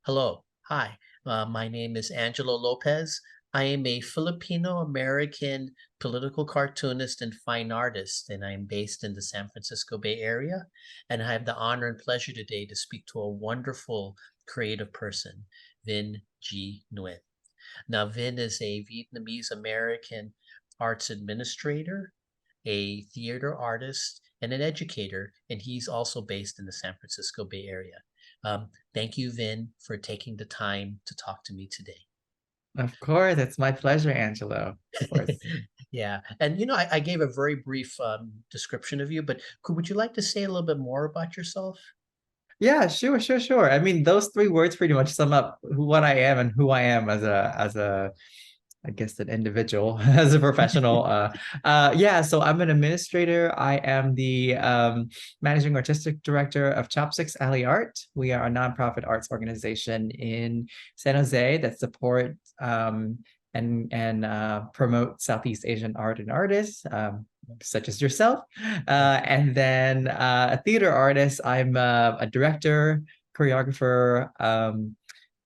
Hello. Hi. My name is Angelo Lopez. I am a Filipino-American political cartoonist and fine artist, and I'm based in the San Francisco Bay Area. And I have the honor and pleasure today to speak to a wonderful creative person, Vinh G. Nguyen. Now, Vin is a Vietnamese-American arts administrator, a theater artist, and an educator, and he's also based in the San Francisco Bay Area. Thank you, Vin, for taking the time to talk to me today. Of course, it's my pleasure, Angelo. Of course. Yeah, and I gave a very brief description of you, but would you like to say a little bit more about yourself? Yeah, sure. I mean, those three words pretty much sum up what I am and who I am as a I guess an individual as a professional. Yeah, so I'm an administrator. I am the managing artistic director of Chopsticks Alley Art. We are a nonprofit arts organization in San Jose that support and promote Southeast Asian art and artists, such as yourself. And then a theater artist. I'm a director, choreographer,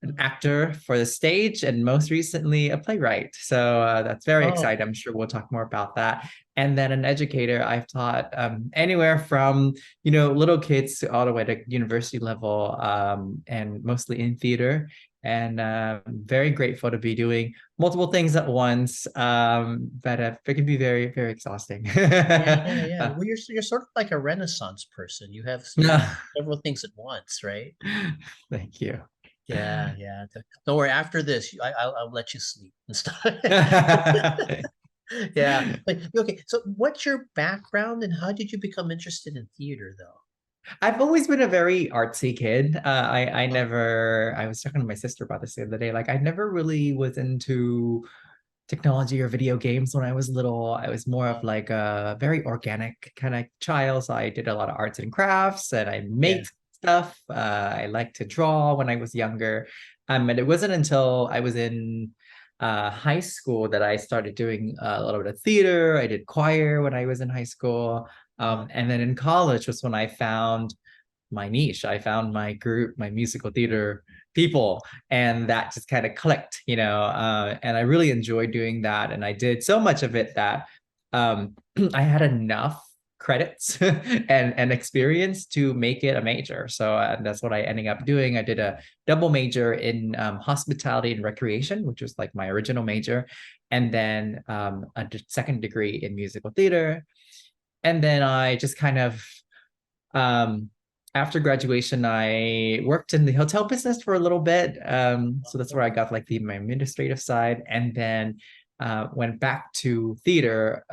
an actor for the stage, and most recently a playwright. So that's very Oh, exciting. I'm sure we'll talk more about that. And then an educator. I've taught anywhere from little kids to all the way to university level, and mostly in theater. And very grateful to be doing multiple things at once, but it can be very, very exhausting. yeah. Well, you're sort of like a Renaissance person. You No, do several things at once, right? thank you. Yeah. Don't worry. After this, I'll let you sleep and stuff. Yeah. But okay. So, what's your background and how did you become interested in theater, though? I've always been a very artsy kid. I Oh, never, I was talking to my sister about this the other day. Like, I never really was into technology or video games when I was little. I was more of oh, like a very organic kind of child. So I did a lot of arts and crafts and I yeah. made stuff. I liked to draw when I was younger. And it wasn't until I was in high school that I started doing a little bit of theater. I did choir when I was in high school. Oh, And then in college was when I found my niche. I found my group, my musical theater people, and that just kind of clicked, and I really enjoyed doing that. And I did so much of it that I had enough credits and experience to make it a major. So that's what I ended up doing. I did a double major in hospitality and recreation, which was like my original major, and then a second degree in musical theater. And then I just kind of um, after graduation, I worked in the hotel business for a little bit. So that's where I got like my administrative side, and then went back to theater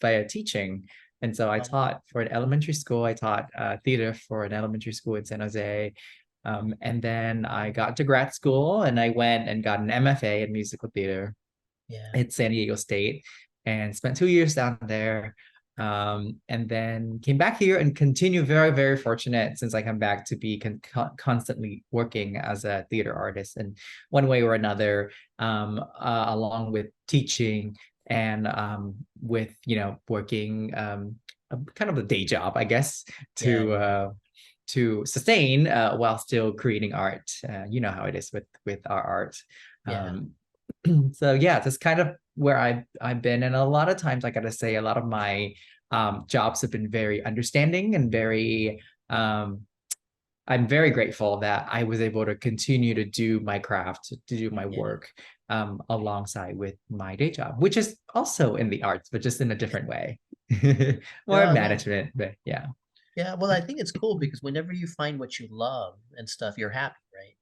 via teaching. And so I oh, taught for an elementary school. I taught theater for an elementary school in San Jose. And then I got to grad school and I went and got an MFA in musical theater yeah. at San Diego State and spent 2 years down there. And then came back here and continue very, very fortunate since I come back to be constantly working as a theater artist in one way or another, along with teaching and with, working kind of a day job, I guess, Yeah. to sustain while still creating art. You know how it is with our art. Yeah. Um, so yeah, that's kind of where I've been, and a lot of times I gotta say, a lot of my jobs have been very understanding and very. I'm very grateful that I was able to continue to do my craft, to do my Yeah. work alongside with my day job, which is also in the arts, but just in a different way, more Yeah. No. management. But yeah. Yeah. Well, I think it's cool because whenever you find what you love and stuff, you're happy, right?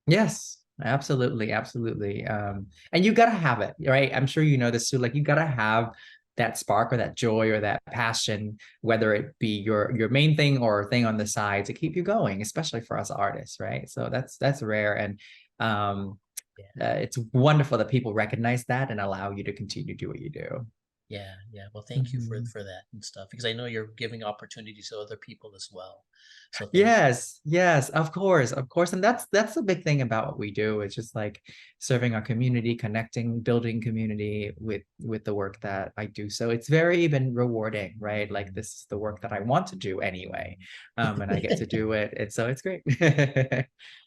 Yes, absolutely. And you gotta have it, right? I'm sure you know this too. Like you gotta have that spark or that joy or that passion, whether it be your main thing or a thing on the side to keep you going, especially for us artists, right? So that's rare, and um, Yeah. it's wonderful that people recognize that and allow you to continue to do what you do. Yeah. Well, thank you for Mhm. that and stuff because I know you're giving opportunities to other people as well. So thank you. Yes, of course, and that's the big thing about what we do. It's just like serving our community, connecting, building community with the work that I do. So it's very been rewarding, right? Like this is the work that I want to do anyway, and I get to do it, and so it's great.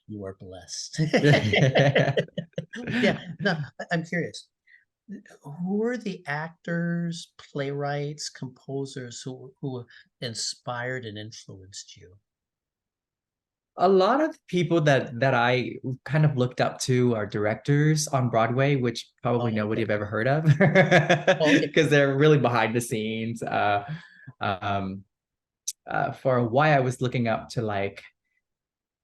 You are blessed. Yeah. Yeah, no, I'm curious. Who are the actors, playwrights, composers who inspired and influenced you? A lot of people that I kind of looked up to are directors on Broadway, which probably Oh, nobody okay. have ever heard of Oh, okay. because they're really behind the scenes. Um, for a while, I was looking up to like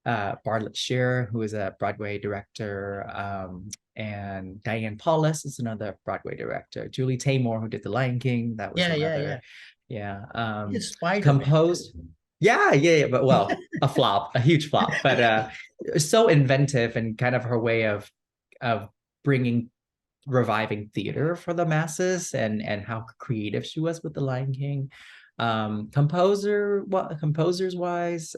Bartlett Shear, who is a Broadway director, and Diane Paulus is another Broadway director. Julie Taymor, who did The Lion King, that was Yeah, yeah, yeah. another. Yeah. Yeah, Spider-Man too. Composed. Yeah. But well, a flop, a huge flop, but so inventive and kind of her way of bringing reviving theater for the masses and how creative she was with The Lion King. Composers wise,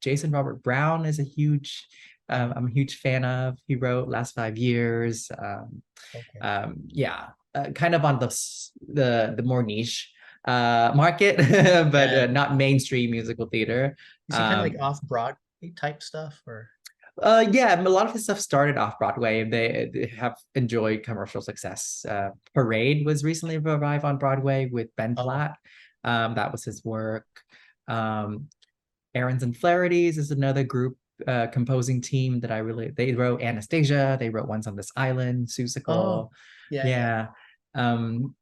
Jason Robert Brown is a huge I'm a huge fan of. He wrote Last 5 Years. Okay. Yeah, kind of on the more niche market, but Yeah. not mainstream musical theater. Is he kind of like Um, off Broadway type stuff or? yeah, a lot of his stuff started off Broadway. They have enjoyed commercial success. Parade was recently revived on Broadway with Ben Oh, Platt. That was his work. Um, Aarons and Flaherty's is another group composing team that they wrote Anastasia. They wrote Once on This Island, oh, Seussical. yeah, yeah. Yeah. Um,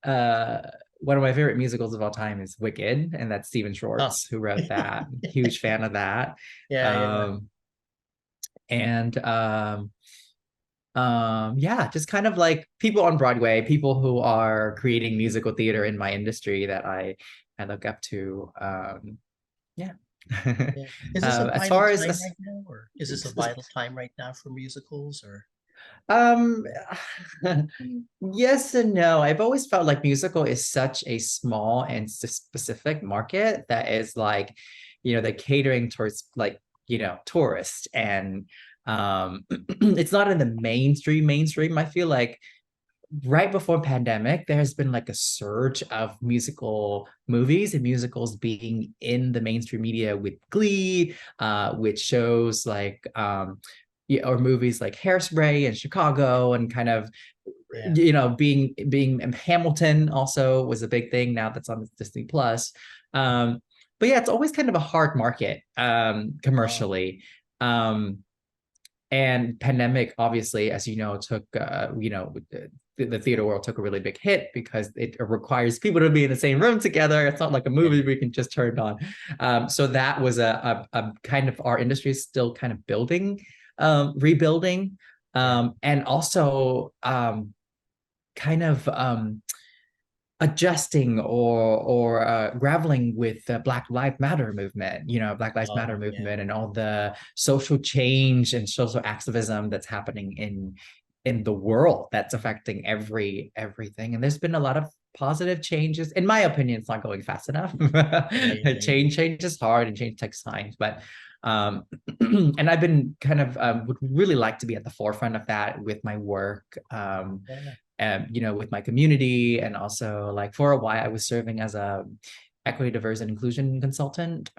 uh, one of my favorite musicals of all time is Wicked, and that's Stephen Oh, Schwartz who wrote that. Huge fan of that. yeah, yeah. Um, and yeah, just kind of like people on Broadway, people who are creating musical theater in my industry that I look up to. Yeah. Yeah. Is this a As vital far time as right now, or is this a vital time right now for musicals, or? um yes and no. I've always felt like musical is such a small and specific market that is like, they're catering towards like, tourists and it's not in the mainstream. I feel like right before pandemic, there has been like a surge of musical movies and musicals being in the mainstream media with Glee, with shows like yeah, or movies like Hairspray and Chicago and kind of Yeah. being Hamilton also was a big thing now that's on Disney Plus. But yeah, it's always kind of a hard market Oh, commercially. Um, and pandemic obviously, as you know, took the theater world took a really big hit because it requires people to be in the same room together. It's not like a yeah. movie we can just turn on. So that was a kind of, our industry is still kind of building, rebuilding, Yeah. and also kind of adjusting or grappling with the Black Lives Matter movement, Black Lives Matter Oh, yeah. movement and all the social change and social activism that's happening in the world that's affecting everything. And there's been a lot of positive changes. In my opinion, it's not going fast enough. Yeah, yeah, yeah. Change is hard and change takes time. But and I've been kind of would really like to be at the forefront of that with my work. Yeah. With my community, and also like for a while I was serving as a equity, diversity, and inclusion consultant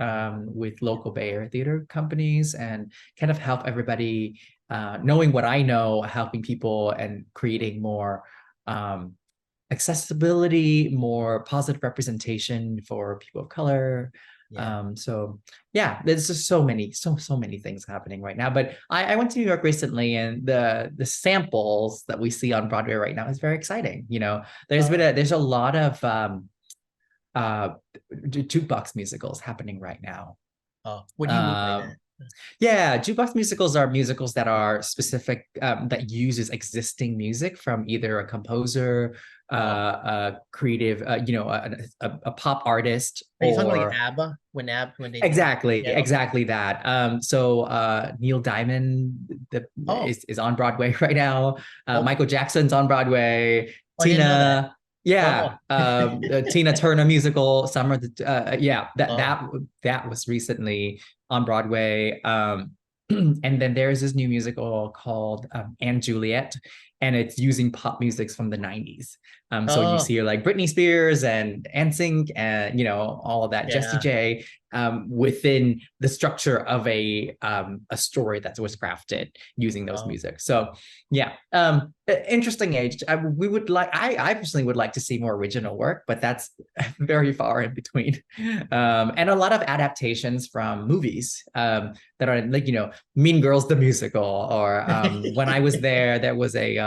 with local Bay Area theater companies, and kind of help everybody, knowing what I know, helping people and creating more accessibility, more positive representation for people of color. Yeah. So yeah, there's just so many things happening right now. But I went to New York recently, and the samples that we see on Broadway right now is very exciting. Oh, There's a lot of uh jukebox musicals happening right now. oh. What do you mean by Um, that? yeah, jukebox musicals are musicals that are specific, that uses existing music from either a composer, Oh, a creative, a pop artist, are you talking like or ABBA when they do? exactly, Yeah. Okay. exactly that. So Neil Diamond Oh, is on Broadway right now. okay. Michael Jackson's on Broadway. Oh, I didn't know that. Tina, yeah, Oh, the Tina Turner musical, Summer. Yeah, oh, that was recently on Broadway. And then there's this new musical called Anne Juliet, and it's using pop music from the 90s. So you Oh, see like Britney Spears and NSYNC and all of that, Jessie yeah. J, within the structure of a story that was crafted using those Oh, music. So yeah, interesting age. I personally would like to see more original work, but that's very far in between. yeah. And a lot of adaptations from movies that are like Mean Girls the musical, or when I was there, there was a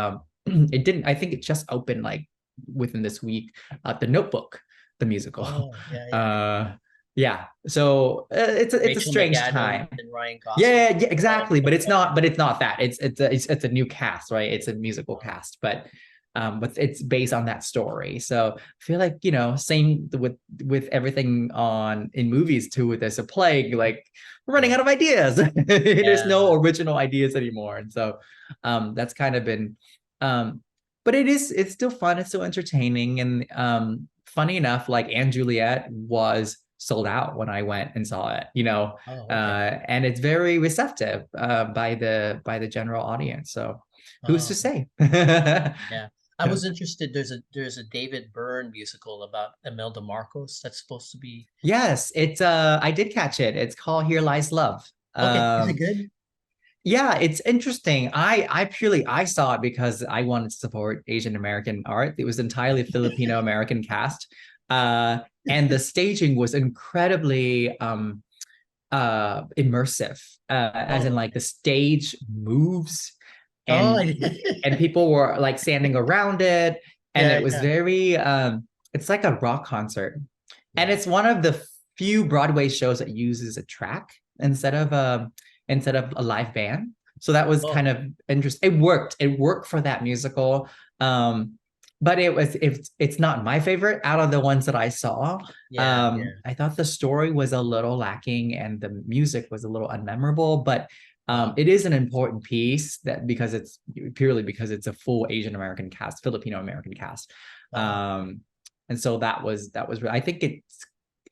it didn't. I think it just opened like within this week. The Notebook, the musical. Oh, yeah, yeah. Uh, yeah. So it's a Rachel strange McAdams time. and Ryan Gosling. Yeah, yeah, Oh, exactly. But okay. it's not. But it's not that. It's a new cast, right? It's a musical Oh, cast, but it's based on that story. So I feel like same with everything on in movies too. There's a plague, like we're running yeah, out of ideas. There's no yeah. original ideas anymore, and so that's kind of been. Um, but it's still fun. It's still entertaining, and funny enough, like Anne Juliet was sold out when I went and saw it. Oh, okay. And it's very receptive by the general audience. So who's to Oh, say? yeah. I was interested. There's a David Byrne musical about Imelda Marcos that's supposed to be Yes, it's I did catch it. It's called Here Lies Love. okay. Is it Um good? yeah, it's interesting. I saw it because I wanted to support Asian American art. It was entirely Filipino American cast. And the staging was incredibly immersive, as in Oh, like the stage moves, oh, and people were like standing around it, and yeah, it was yeah, very it's like a rock concert, and yeah. it's one of the few Broadway shows that uses a track instead of a live band. So that was Oh, kind of interesting. It worked for that musical. But it's not my favorite out of the ones that I saw. yeah, yeah. I thought the story was a little lacking and the music was a little unmemorable, but Oh, it is an important piece that because it's a full Asian American cast, Filipino American cast. oh, Um, and so I think it's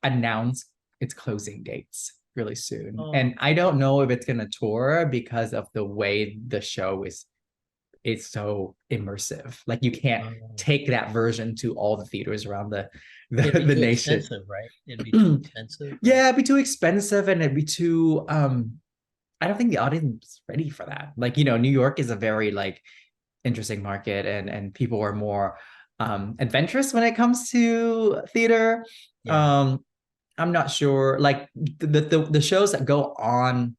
announced its closing dates really soon. oh, And I don't know if it's gonna tour because of the way the show is it's so immersive. Like you can't oh. take that version to all the theaters around the the, It'd be the too nation. expensive, right? It'd be too expensive. Or... Yeah, it'd be too expensive and it'd be too I don't think the audience is ready for that. Like, New York is a very like interesting market, and people are more adventurous when it comes to theater. Yeah, Um I'm not sure. Like the shows that go on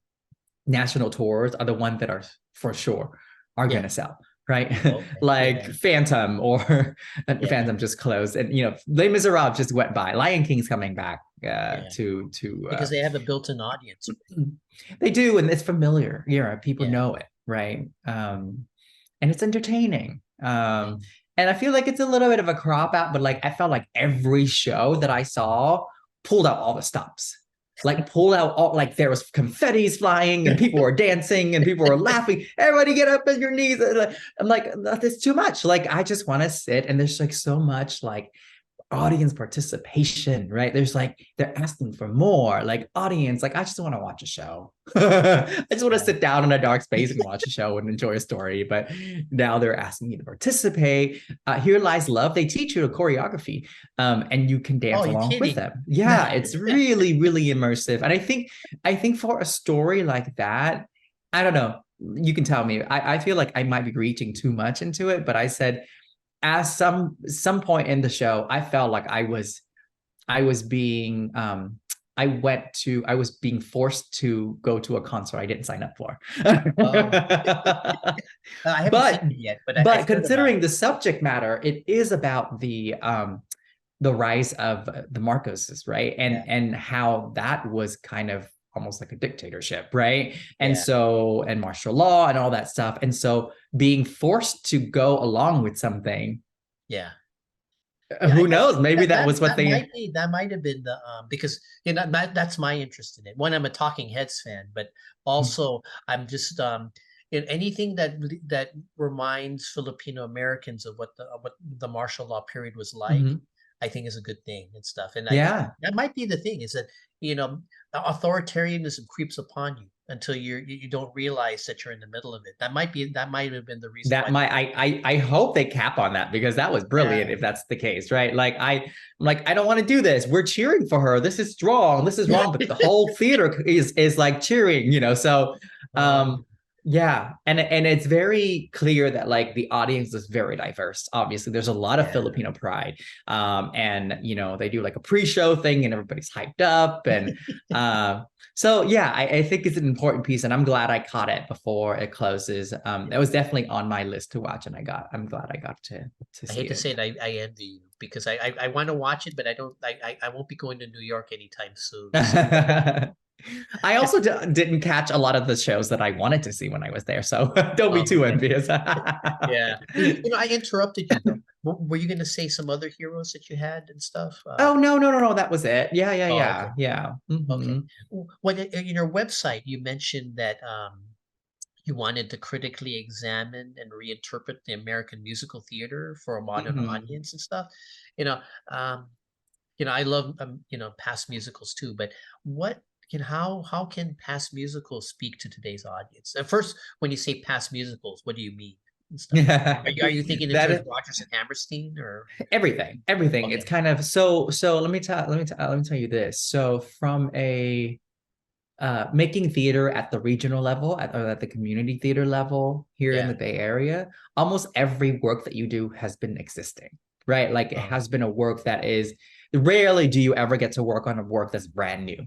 national tours are the ones that are for sure are yeah. gonna sell, right? Okay, Like yeah, Phantom or yeah, Phantom just closed, and Les Miserables just went by. Lion King's coming back yeah. to Because they have a built-in audience. they do, and it's familiar. People Yeah. know it, right? And it's entertaining. Mm. And I feel like it's a little bit of a crop out, but like I felt like every show that I saw pulled out all the stops. Like pulled out all like there was confetti's flying and people were dancing and people were laughing. Everybody get up on your knees. I'm like, that's too much. Like I just want to sit, and there's like so much like audience participation, right? There's like they're asking for more, like audience, like I just want to watch a show. I just want to Yeah. sit down in a dark space and watch a show and enjoy a story. But now they're asking you to participate. Here Lies Love. They teach you a choreography, and you can Oh, dance you're along with kidding. them. Yeah, it's really, really immersive. And I think for a story like that, I don't know. You can tell me. I feel like I might be reaching too much into it, but I said at some point in the show, I felt like I was being I was being forced to go to a concert I didn't sign up for. Oh, I haven't seen but it yet, but I've but heard about considering it. the subject matter, it is about the rise of the Marcoses, right? Yeah, And how that was kind of almost like a dictatorship, right? yeah, And martial law and all that stuff. And so being forced to go along with something, yeah, yeah. I who guess knows? Maybe that that that was what that they. might have been the because that's my interest in it. One, I'm a Talking Heads fan, but also I'm just in anything that reminds Filipino Americans of what the martial law period was like. Mhm. I think is a good thing and stuff. And I think Yeah. that might be the thing is that, authoritarianism creeps upon you. until you don't realize that you're in the middle of it. That might have been the reason That why. might I hope they cap on that, because that was brilliant Yeah. if that's the case, right? Like I'm like, I don't want to do this. We're cheering for her. This is wrong. This is wrong. But the whole theater is like cheering, you know. So Um, yeah. And it's very clear that like the audience is very diverse. Obviously, there's a lot of yeah. Filipino pride. And you know, they do like a pre-show thing and everybody's hyped up. And so yeah, I think it's an important piece, and I'm glad I caught it before it closes. It was definitely on my list to watch, and I'm glad I got to I see hate to it. say it, I envy you because I want to watch it, but I don't. I won't be going to New York anytime soon. So I also didn't catch a lot of the shows that I wanted to see when I was there, so don't be too okay. envious. Yeah. You know, I interrupted you though. Were you going to say some other heroes that you had and stuff? Oh no, no, no, no, that was it. Yeah, yeah, Oh, okay. yeah, yeah. Okay. Mhm. When in your website, you mentioned that you wanted to critically examine and reinterpret the American musical theater for a modern Mhm. audience and stuff. You know, um, I love past musicals too. But what how can past musicals speak to today's audience? At first, when you say past musicals, what do you mean and stuff? Yeah. Are you thinking in terms That of Rodgers and Hammerstein or everything. It's okay? kind of so let me tell you this. So from a making theater at the regional level, or at the community theater level here in Yeah. the Bay Area, almost every work that you do has been existing, right? Like it Um, has been a work that is, rarely do you ever get to work on a work that's brand new,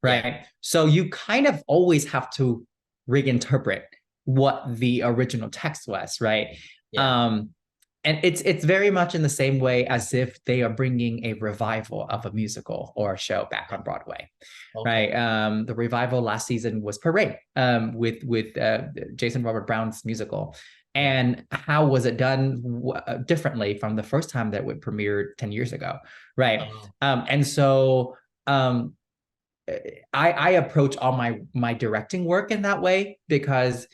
yeah. right? So you kind of always have to reinterpret what the original text was, right? Yeah. Um, and it's very much in the same way as if they are bringing a revival of a musical or a show back Yeah. on Broadway, right? Okay. The revival last season was Parade, with Jason Robert Brown's musical. Yeah. And how was it done differently from the first time that it premiered 10 years ago, right? Oh, And so um, I approach all my directing work in that way, because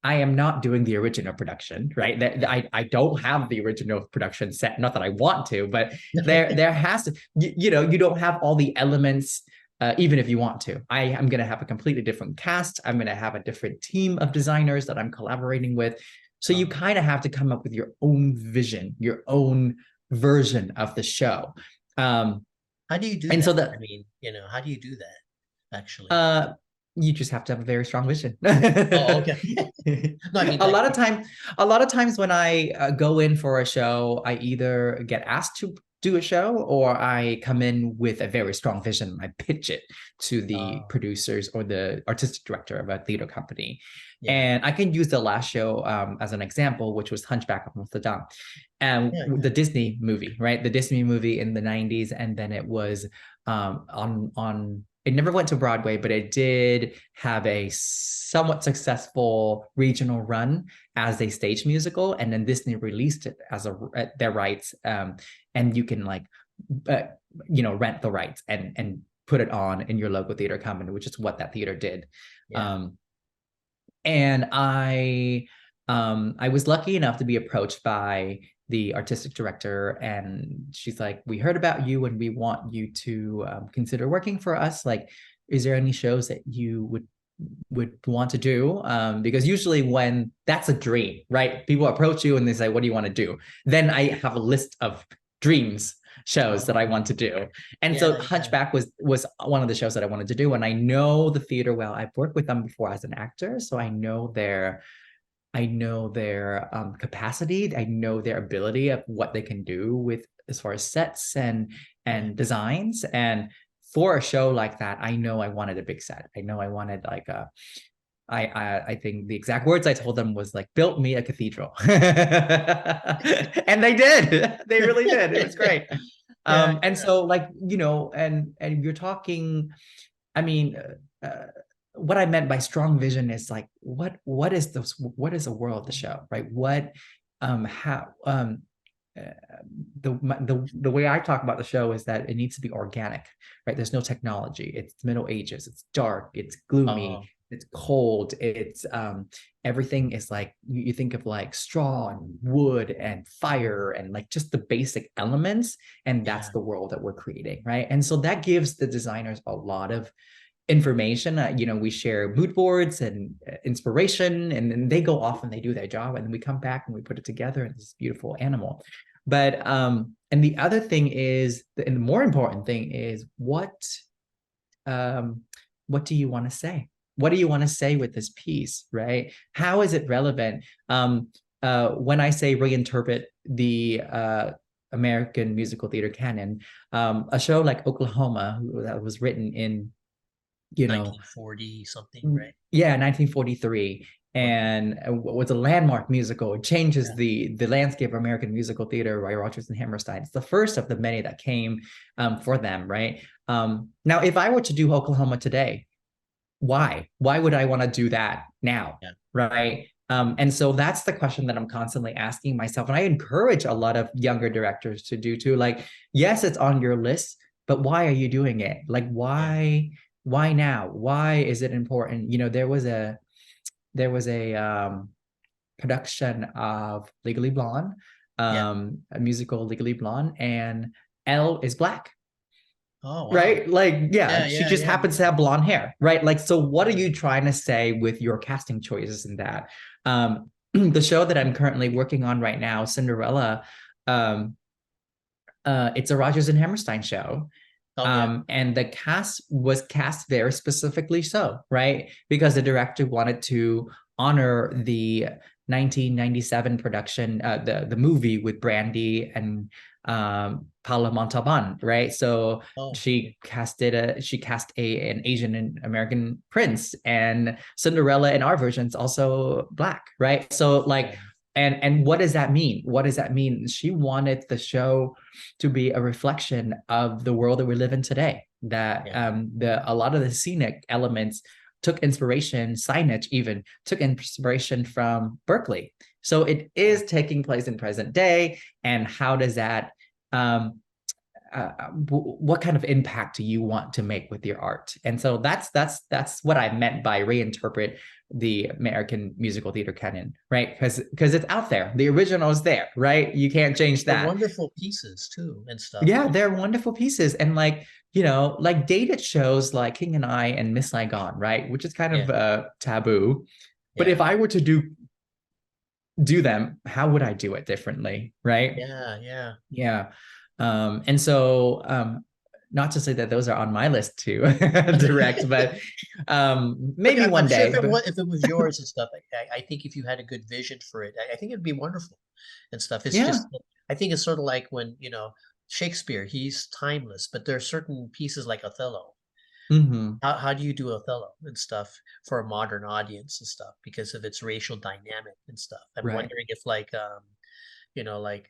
I am not doing the original production, right? That yeah. I don't have the original production set. Not that I want to, but there has to, you know, you don't have all the elements. Even if you want to, I am going to have a completely different cast. I'm going to have a different team of designers that I'm collaborating with. So you Um, kind of have to come up with your own vision, your own version of the show. Um, how do you do and so that? that I mean, how do you do that actually? uh, you just have to have a very strong vision. Oh, okay. No, I mean a like lot of time a lot of times when I go in for a show, I either get asked to do a show, or I come in with a very strong vision. I pitch it to the uh producers or the artistic director of a theater company. yeah. And I can use the last show as an example, which was Hunchback of Notre Dame, and Yeah, the yeah. Disney movie, right? The Disney movie in the 90s. And then it was on it never went to Broadway, but it did have a somewhat successful regional run as a stage musical, and then Disney released it as their rights, and you can like, uh, rent the rights and put it on in your local theater company, which is what that theater did. Yeah. Um, and I was lucky enough to be approached by the artistic director, and she's like, we heard about you and we want you to consider working for us. Like, is there any shows that you would want to do? Because usually when that's a dream, right? People approach you and they say, what do you want to do? Then I have a list of dreams shows that I Oh, want to do. And so yeah, yeah. Hunchback was one of the shows that I wanted to do. And I know the theater well. I've worked with them before as an actor, so I know their capacity. I know their ability of what they can do with, as far as sets and Yeah. designs. And for a show like that, I know I wanted a big set. I know I wanted like a. I think the exact words I told them was like, built me a cathedral. And they did. They really did. It was great. Yeah, And yeah. so like, and you're talking, I mean, what I meant by strong vision is like, what is this? What is the world of the show, right? What, how, uh, the way I talk about the show is that it needs to be organic, right? There's no technology. It's Middle Ages. It's dark. It's gloomy. Oh, It's cold. It's everything is like, you think of like straw and wood and fire and like just the basic elements, and that's yeah. the world that we're creating, right? And so that gives the designers a lot of information. We share mood boards and inspiration, and then they go off and they do their job, and then we come back and we put it together in this beautiful animal. But and the other thing is, and the more important thing is, what do you want to say? What do you want to say with this piece, right? How is it relevant? When I say reinterpret the American musical theater canon, a show like Oklahoma, that was written in, 1940 something, right? yeah, 1943, Okay. and was a landmark musical. It changes Yeah. the landscape of American musical theater by Rodgers and Hammerstein. It's the first of the many that came for them, right? Now, if I were to do Oklahoma today, why would I want to do that now, Yeah. right? And so that's the question that I'm constantly asking myself, and I encourage a lot of younger directors to do too. Like, yes, it's on your list, but why are you doing it? Like, Yeah. why now? Why is it important? There was a production of Legally Blonde, Yeah. a musical Legally Blonde, and Elle is black, Oh, wow. right? Like, yeah, Yeah, she yeah, just yeah, happens yeah. to have blonde hair, right? Like, so what are Yeah. you trying to say with your casting choices in that? The show that I'm currently working on right now, Cinderella, um, it's a Rodgers and Hammerstein show. Oh, yeah. And the cast was cast very specifically so, right? Because the director wanted to honor the 1997 production, the movie with Brandy and Paula Montalban, right? So Oh, okay. she cast an Asian American prince, and Cinderella in our version is also black, right? So Yeah. like, and what does that mean? What does that mean? She wanted the show to be a reflection of the world that we live in today. That Yeah. a lot of the scenic elements took inspiration, signage even took inspiration from Berkeley. So it is Oh, taking place in present day. And how does that what kind of impact do you want to make with your art? And so that's what I meant by reinterpret the American musical theater canon, right? Because it's out there, the original is there, right? You can't change they're that. wonderful pieces too and stuff. Yeah, they're wonderful pieces, and like, like dated shows like King and I and Miss Saigon, right, which is kind Yeah. of taboo. But Yeah. if I were to do them, how would I do it differently, right? Yeah. Yeah. Yeah. And so not to say that those are on my list to direct, but But maybe I'm one sure day. But if it was yours and stuff, I think if you had a good vision for it, I think it'd be wonderful and stuff. It's yeah. just, I think it's sort of like when, Shakespeare, he's timeless, but there are certain pieces like Othello. Hmm. How do you do Othello and stuff for a modern audience and stuff because of its racial dynamic and stuff? I'm Right. wondering if like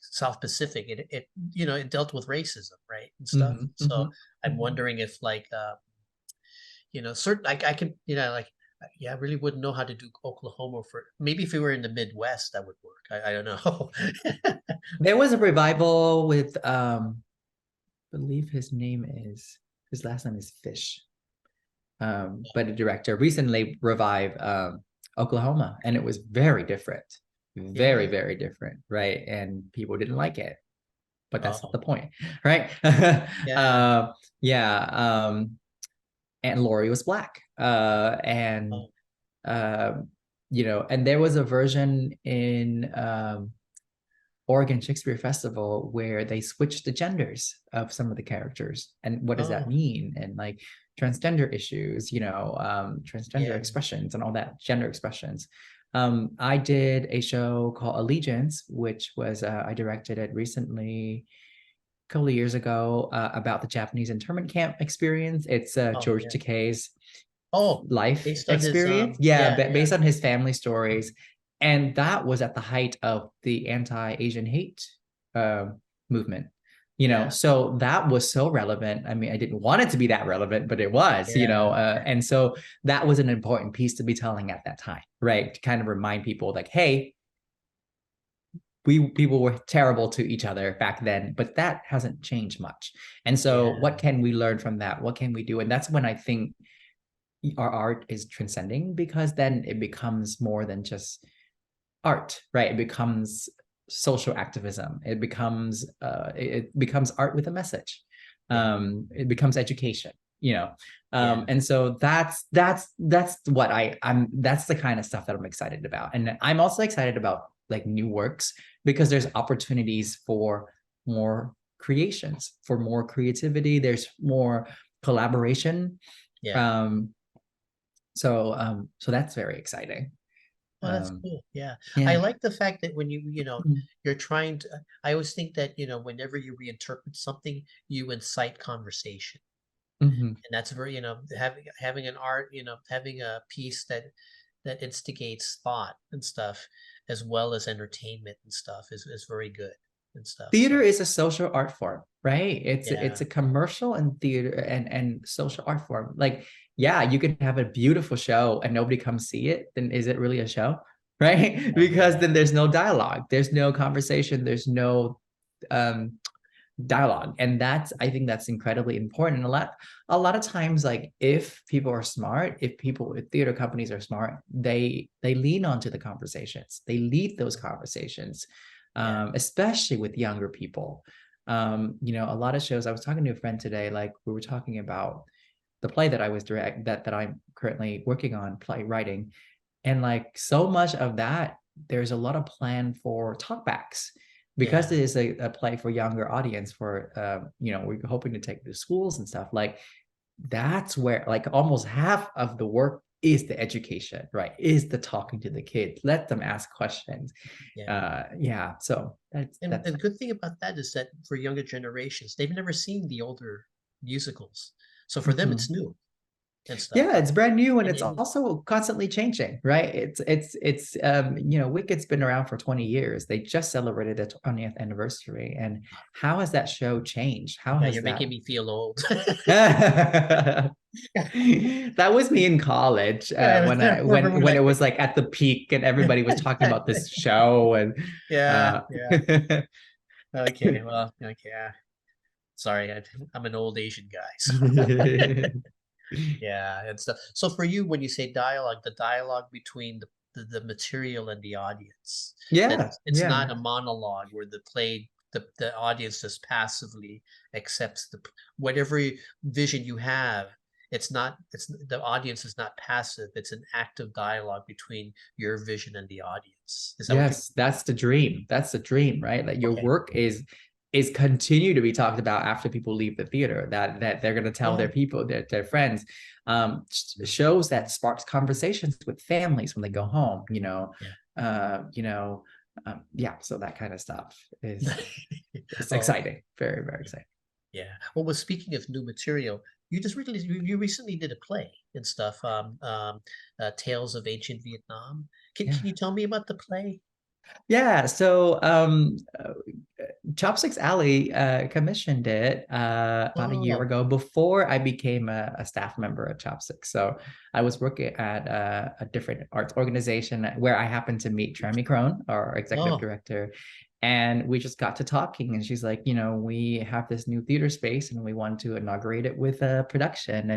South Pacific, it dealt with racism, right? And stuff. Hmm. So Hmm. I'm Hmm. wondering if like certain like I could, like yeah, I really wouldn't know how to do Oklahoma for maybe if we were in the Midwest that would work. I don't know. There was a revival with I believe his last name is Fish. But a director recently revived Oklahoma, and it was very different, very, Yeah. very different, right? And people didn't like it, but that's not Oh, the point, right? yeah. Yeah, and Lori was black, and Oh, and there was a version in Oregon Shakespeare Festival where they switched the genders of some of the characters. And what does that oh, mean? And like transgender issues, transgender yeah. expressions and all that, gender expressions. I did a show called Allegiance, which was I directed it recently, a couple of years ago, about the Japanese internment camp experience. It's Oh, George yeah. Takei's Oh, life based on his experience. Yeah, yeah, yeah. based on his family stories. And that was at the height of the anti-Asian hate uh, movement. Yeah. So that was so relevant. I mean, I didn't want it to be that relevant, but it was, Yeah. and so that was an important piece to be telling at that time, right? To kind of remind people like, hey, we people were terrible to each other back then, but that hasn't changed much. And so Yeah. what can we learn from that? What can we do? And that's when I think our art is transcending, because then it becomes more than just art, right? It becomes social activism. It becomes art with a message. Yeah. It becomes education, you know. Yeah. And so that's what that's the kind of stuff that I'm excited about. And I'm also excited about like new works because there's opportunities for more creations, for more creativity. There's more collaboration. Yeah. Um, so that's very exciting. Oh, that's Um, cool. Yeah. I yeah. like the fact that when you're trying to, I always think that, whenever you reinterpret something, you incite conversation. Mhm. And that's very, having an art, having a piece that instigates thought and stuff, as well as entertainment and stuff is very good and stuff. Theater So is a social art form, right? It's yeah. a commercial and theater and social art form. Like, yeah, you can have a beautiful show and nobody comes see it, then is it really a show? Right? Because Yeah. then there's no dialogue, there's no conversation, there's no um dialogue. And that's, I think that's incredibly important. And a lot of times, like if people are smart, if theater companies are smart, they lean onto the conversations, they lead those conversations, Yeah. especially with younger people. A lot of shows, I was talking to a friend today, like we were talking about the play that I was that I'm currently working on play writing. And like so much of that, there's a lot of plan for talkbacks because Yeah. it is a play for younger audience for we're hoping to take it to schools and stuff. Like that's where like almost half of the work is the education, right? Is the talking to the kids, let them ask questions. Yeah. Yeah, so And that's the good thing about that is that for younger generations, they've never seen the older musicals. So for them, it's Mhm. new and stuff. Yeah, it's brand new and And, it's and also constantly changing, right? It's Wicked's been around for 20 years. They just celebrated their 20th anniversary. And how has that show changed? How yeah, has you're that making me feel old. that was me in college Yeah, when I I remember when when when I it was like at the peak and everybody was talking about this show and yeah, uh yeah. Okay, well, okay. Sorry, I'm an old Asian guy, so yeah, and stuff. So for you, when you say dialogue, the dialogue between the material and the audience, that yeah, it's yeah. not a monologue where the audience just passively accepts whatever vision you have. It's the audience is not passive. It's an active dialogue between your vision and the audience. Is that what you Yes, that's the dream. That's the dream, right? That your okay? work is continue to be talked about after people leave the theater. That they're going to tell their Oh, people, their friends. Shows that sparks conversations with families when they go home. yeah. Yeah. So that kind of stuff is it's Oh, exciting. Very, very yeah. exciting. Yeah. Well, speaking of new material, you recently did a play and stuff. Tales of Ancient Vietnam. Yeah. Can you tell me about the play? Yeah. So Chopsticks Alley commissioned it about a year Oh, ago before I became a staff member at Chopsticks. So I was working at a different arts organization where I happened to meet Trami Crone, our executive oh, director. And we just got to talking, and she's like, we have this new theater space and we want to inaugurate it with a production.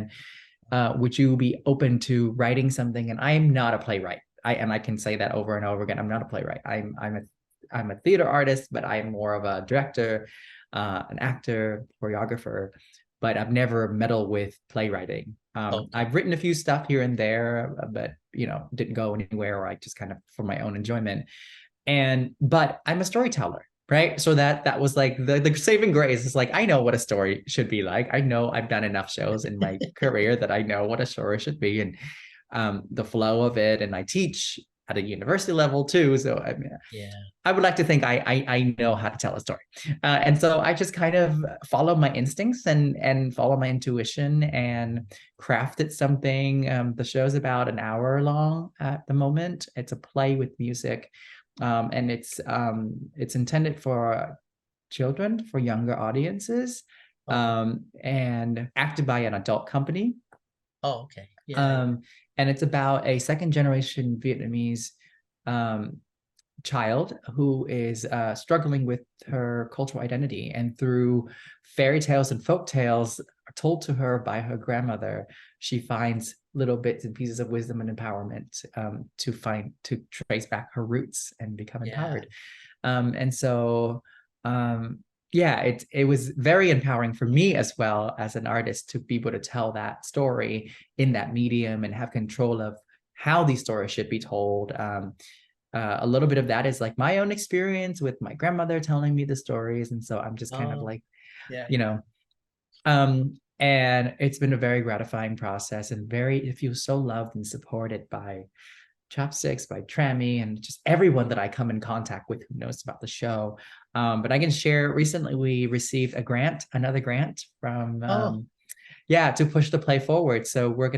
And would you be open to writing something? And I'm not a playwright. I can say that over and over again. I'm not a playwright. I'm a theater artist, but I'm more of a director, an actor, choreographer, but I've never meddled with playwriting. okay. I've written a few stuff here and there, but didn't go anywhere, or I just kind of for my own enjoyment. But I'm a storyteller, right? So that was like the saving grace. Is like I know what a story should be like. I know I've done enough shows in my career that I know what a story should be, and the flow of it. And I teach at a university level too, so I mean, Yeah. I would like to think I know how to tell a story, and so I just kind of follow my instincts and follow my intuition and crafted something. The show's about an hour long at the moment. It's a play with music, and it's intended for children, for younger audiences, Oh, and acted by an adult company. oh, okay. Yeah, yeah, Um, and it's about a second generation Vietnamese um, child who is struggling with her cultural identity. And through fairy tales and folk tales told to her by her grandmother, she finds little bits and pieces of wisdom and empowerment to trace back her roots and become yeah. empowered. And so, um, yeah, it was very empowering for me as well as an artist to be able to tell that story in that medium and have control of how these stories should be told. A little bit of that is like my own experience with my grandmother telling me the stories, and so I'm just kind of Oh, like, yeah, you yeah. know, and it's been a very gratifying process, and very, it feels so loved and supported by Chopsticks, by Trammy, and just everyone that I come in contact with who knows about the show. But I can share, recently we received a grant, another grant from, Oh, yeah, to push the play forward. So we're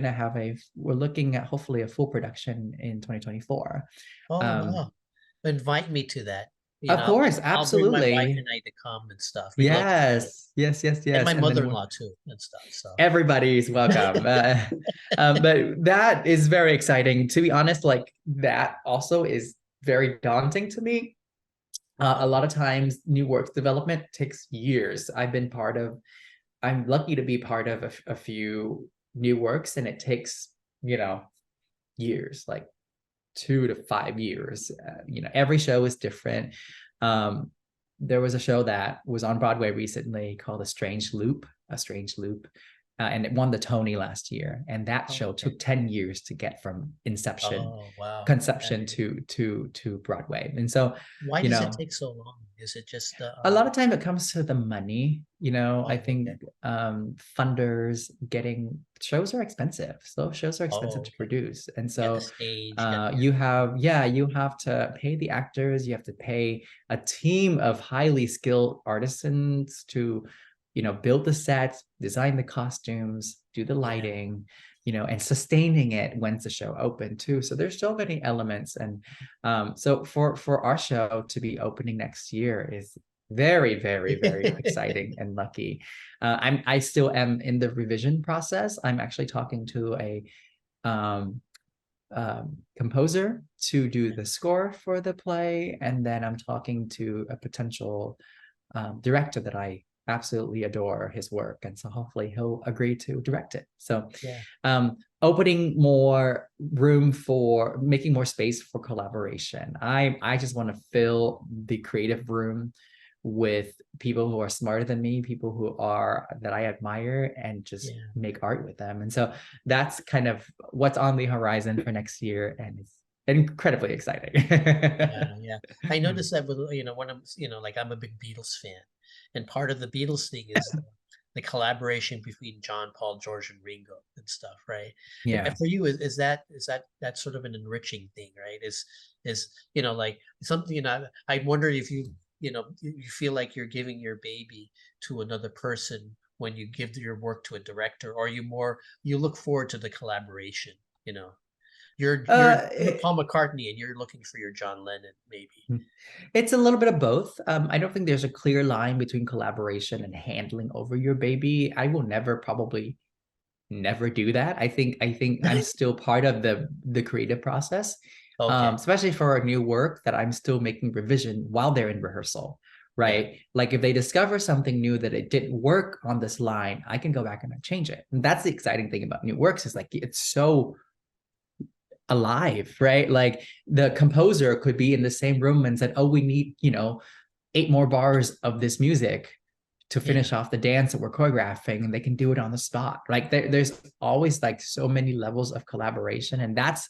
looking at hopefully a full production in 2024. oh, Um, wow. Invite me to that. of course, I'll bring my wife absolutely. and I to come and stuff. We'd love to do it. Yes, yes, yes, And my yes. And then mother-in-law too and stuff. So, everybody's welcome. But that is very exciting. To be honest, like that also is very daunting to me. A lot of times, new work development takes years. I'm lucky to be part of a few new works, and it takes, you know, years, like 2 to 5 years. Every show is different. Um, there was a show that was on Broadway recently called A Strange Loop, and it won the Tony last year. And that oh, show okay. took 10 years to get from Oh, wow. Yeah, conception yeah. to Broadway. And so, Why you does it know, take so long? Is it just a lot of time it comes to the money. I oh, think okay. funders, getting shows are expensive, so shows are expensive Oh, to okay. produce, and Yeah, the so stage, get the you have, yeah, you have to pay the actors, you have to pay a team of highly skilled artisans to build the sets, design the costumes, do the yeah. lighting, and sustaining it once the show open too. So there's so many elements. And so for our show to be opening next year is very, very, very exciting and lucky. I still am in the revision process. I'm actually talking to a um, composer to do the score for the play, and then I'm talking to a potential director that I absolutely adore his work, and so hopefully he'll agree to direct it. So Yeah. opening more room for making more space for collaboration. I just want to fill the creative room with people who are smarter than me, people who are that I admire, and just Yeah. make art with them. And so that's kind of what's on the horizon for next year, and it's incredibly exciting. Yeah, yeah. I noticed that with, when I'm, like I'm a big Beatles fan. And part of the Beatles thing is the collaboration between John, Paul, George, and Ringo and stuff, right? And Yeah. for you, is that sort of an enriching thing, right? Like something, I wonder if you feel like you're giving your baby to another person when you give your work to a director, or you look forward to the collaboration, you know? You're It, Paul McCartney and you're looking for your John Lennon, maybe. it's a little bit of both. I don't think there's a clear line between collaboration and handling over your baby. I will probably never do that. I think I'm still part of the creative process, Okay. especially for a new work that I'm still making revision while they're in rehearsal, Yeah. right? Like if they discover something new that it didn't work on this line, I can go back and change it. And that's the exciting thing about new works, is like it's so alive, right? Like the composer could be in the same room and said, "Oh, we need, 8 more bars of this music to Yeah. finish off the dance that we're choreographing," and they can do it on the spot. Like there's always like so many levels of collaboration, and that's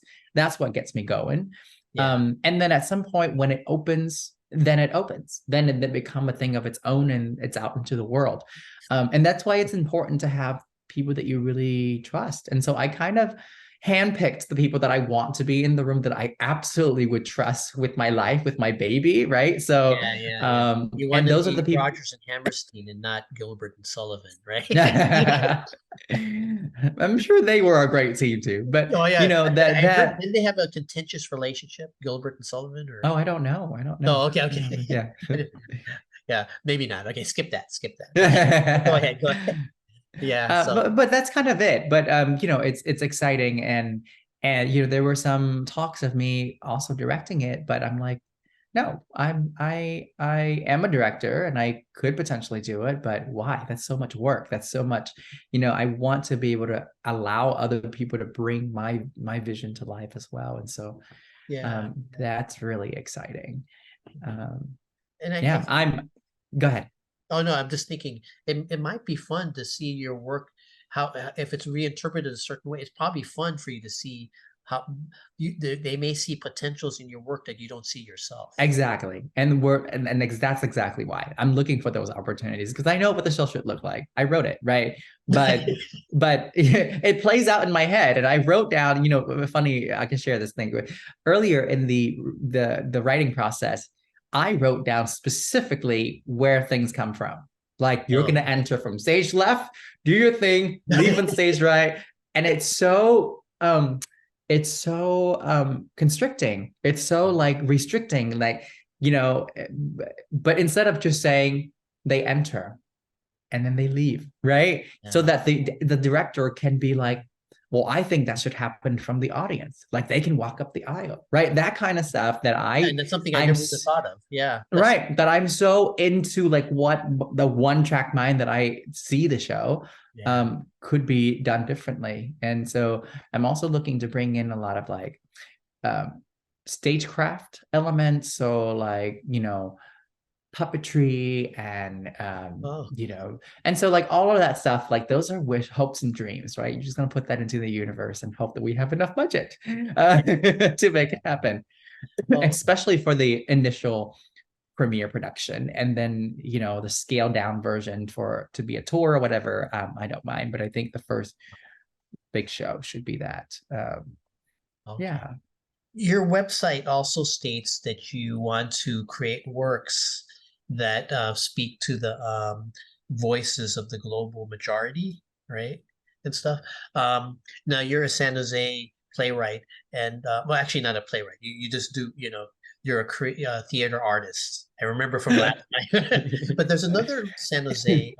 what gets me going. Yeah. And then at some point when it opens, then it opens, then it become a thing of its own, and it's out into the world. And that's why it's important to have people that you really trust. And so I kind of handpicked the people that I want to be in the room, that I absolutely would trust with my life, with my baby, right? So Yeah. Yeah. Yeah. You want and to those are the be people. Rogers and Hammerstein and not Gilbert and Sullivan, right? I'm sure they were a great team too, but Oh yeah. that I heard, that didn't they have a contentious relationship, Gilbert and Sullivan, or oh, I don't know. I don't know. oh, okay, I don't know. okay. Yeah. Yeah, maybe not. Okay, skip that. Skip that. Okay. Go ahead. Go ahead. Yeah. So But that's kind of it. But it's exciting, and there were some talks of me also directing it, but I'm like, no, I am a director and I could potentially do it, but why? That's so much work. That's so much, I want to be able to allow other people to bring my vision to life as well. And so yeah. that's really exciting. Um, And I yeah, think go ahead. Oh no, I'm just thinking it might be fun to see your work, how if it's reinterpreted a certain way, it's probably fun for you to see how they may see potentials in your work that you don't see yourself. Exactly. That's exactly why I'm looking for those opportunities, because I know what the show should look like. I wrote it, right? But it plays out in my head. And I wrote down, funny, I can share this thing with earlier in the writing process, I wrote down specifically where things come from. Like, you're Oh, gonna okay. enter from stage left, do your thing, leave on stage right. And it's so constricting, it's so like restricting, like, you know but instead of just saying they enter and then they leave, right? So Yeah. that the director can be like, well, I think that should happen from the audience, like they can walk up the aisle, right? That kind of stuff that Yeah, and that's something I I'm never even thought of. Yeah, that's right, that I'm so into, like, what the one track mind that I see the show yeah. could be done differently. And so I'm also looking to bring in a lot of like um stagecraft elements, so like, puppetry and Oh, and so like all of that stuff, like those are wish, hopes and dreams, right? You're just going to put that into the universe and hope that we have enough budget to make it happen, well, especially for the initial premiere production. And then the scaled down version for to be a tour or whatever, I don't mind, but I think the first big show should be that. okay. Yeah. Your website also states that you want to create works that speak to the voices of the global majority, right? And stuff. Now you're a San Jose playwright, and well, actually not a playwright. You just do, you're theater artist. I remember from last night. But there's another San Jose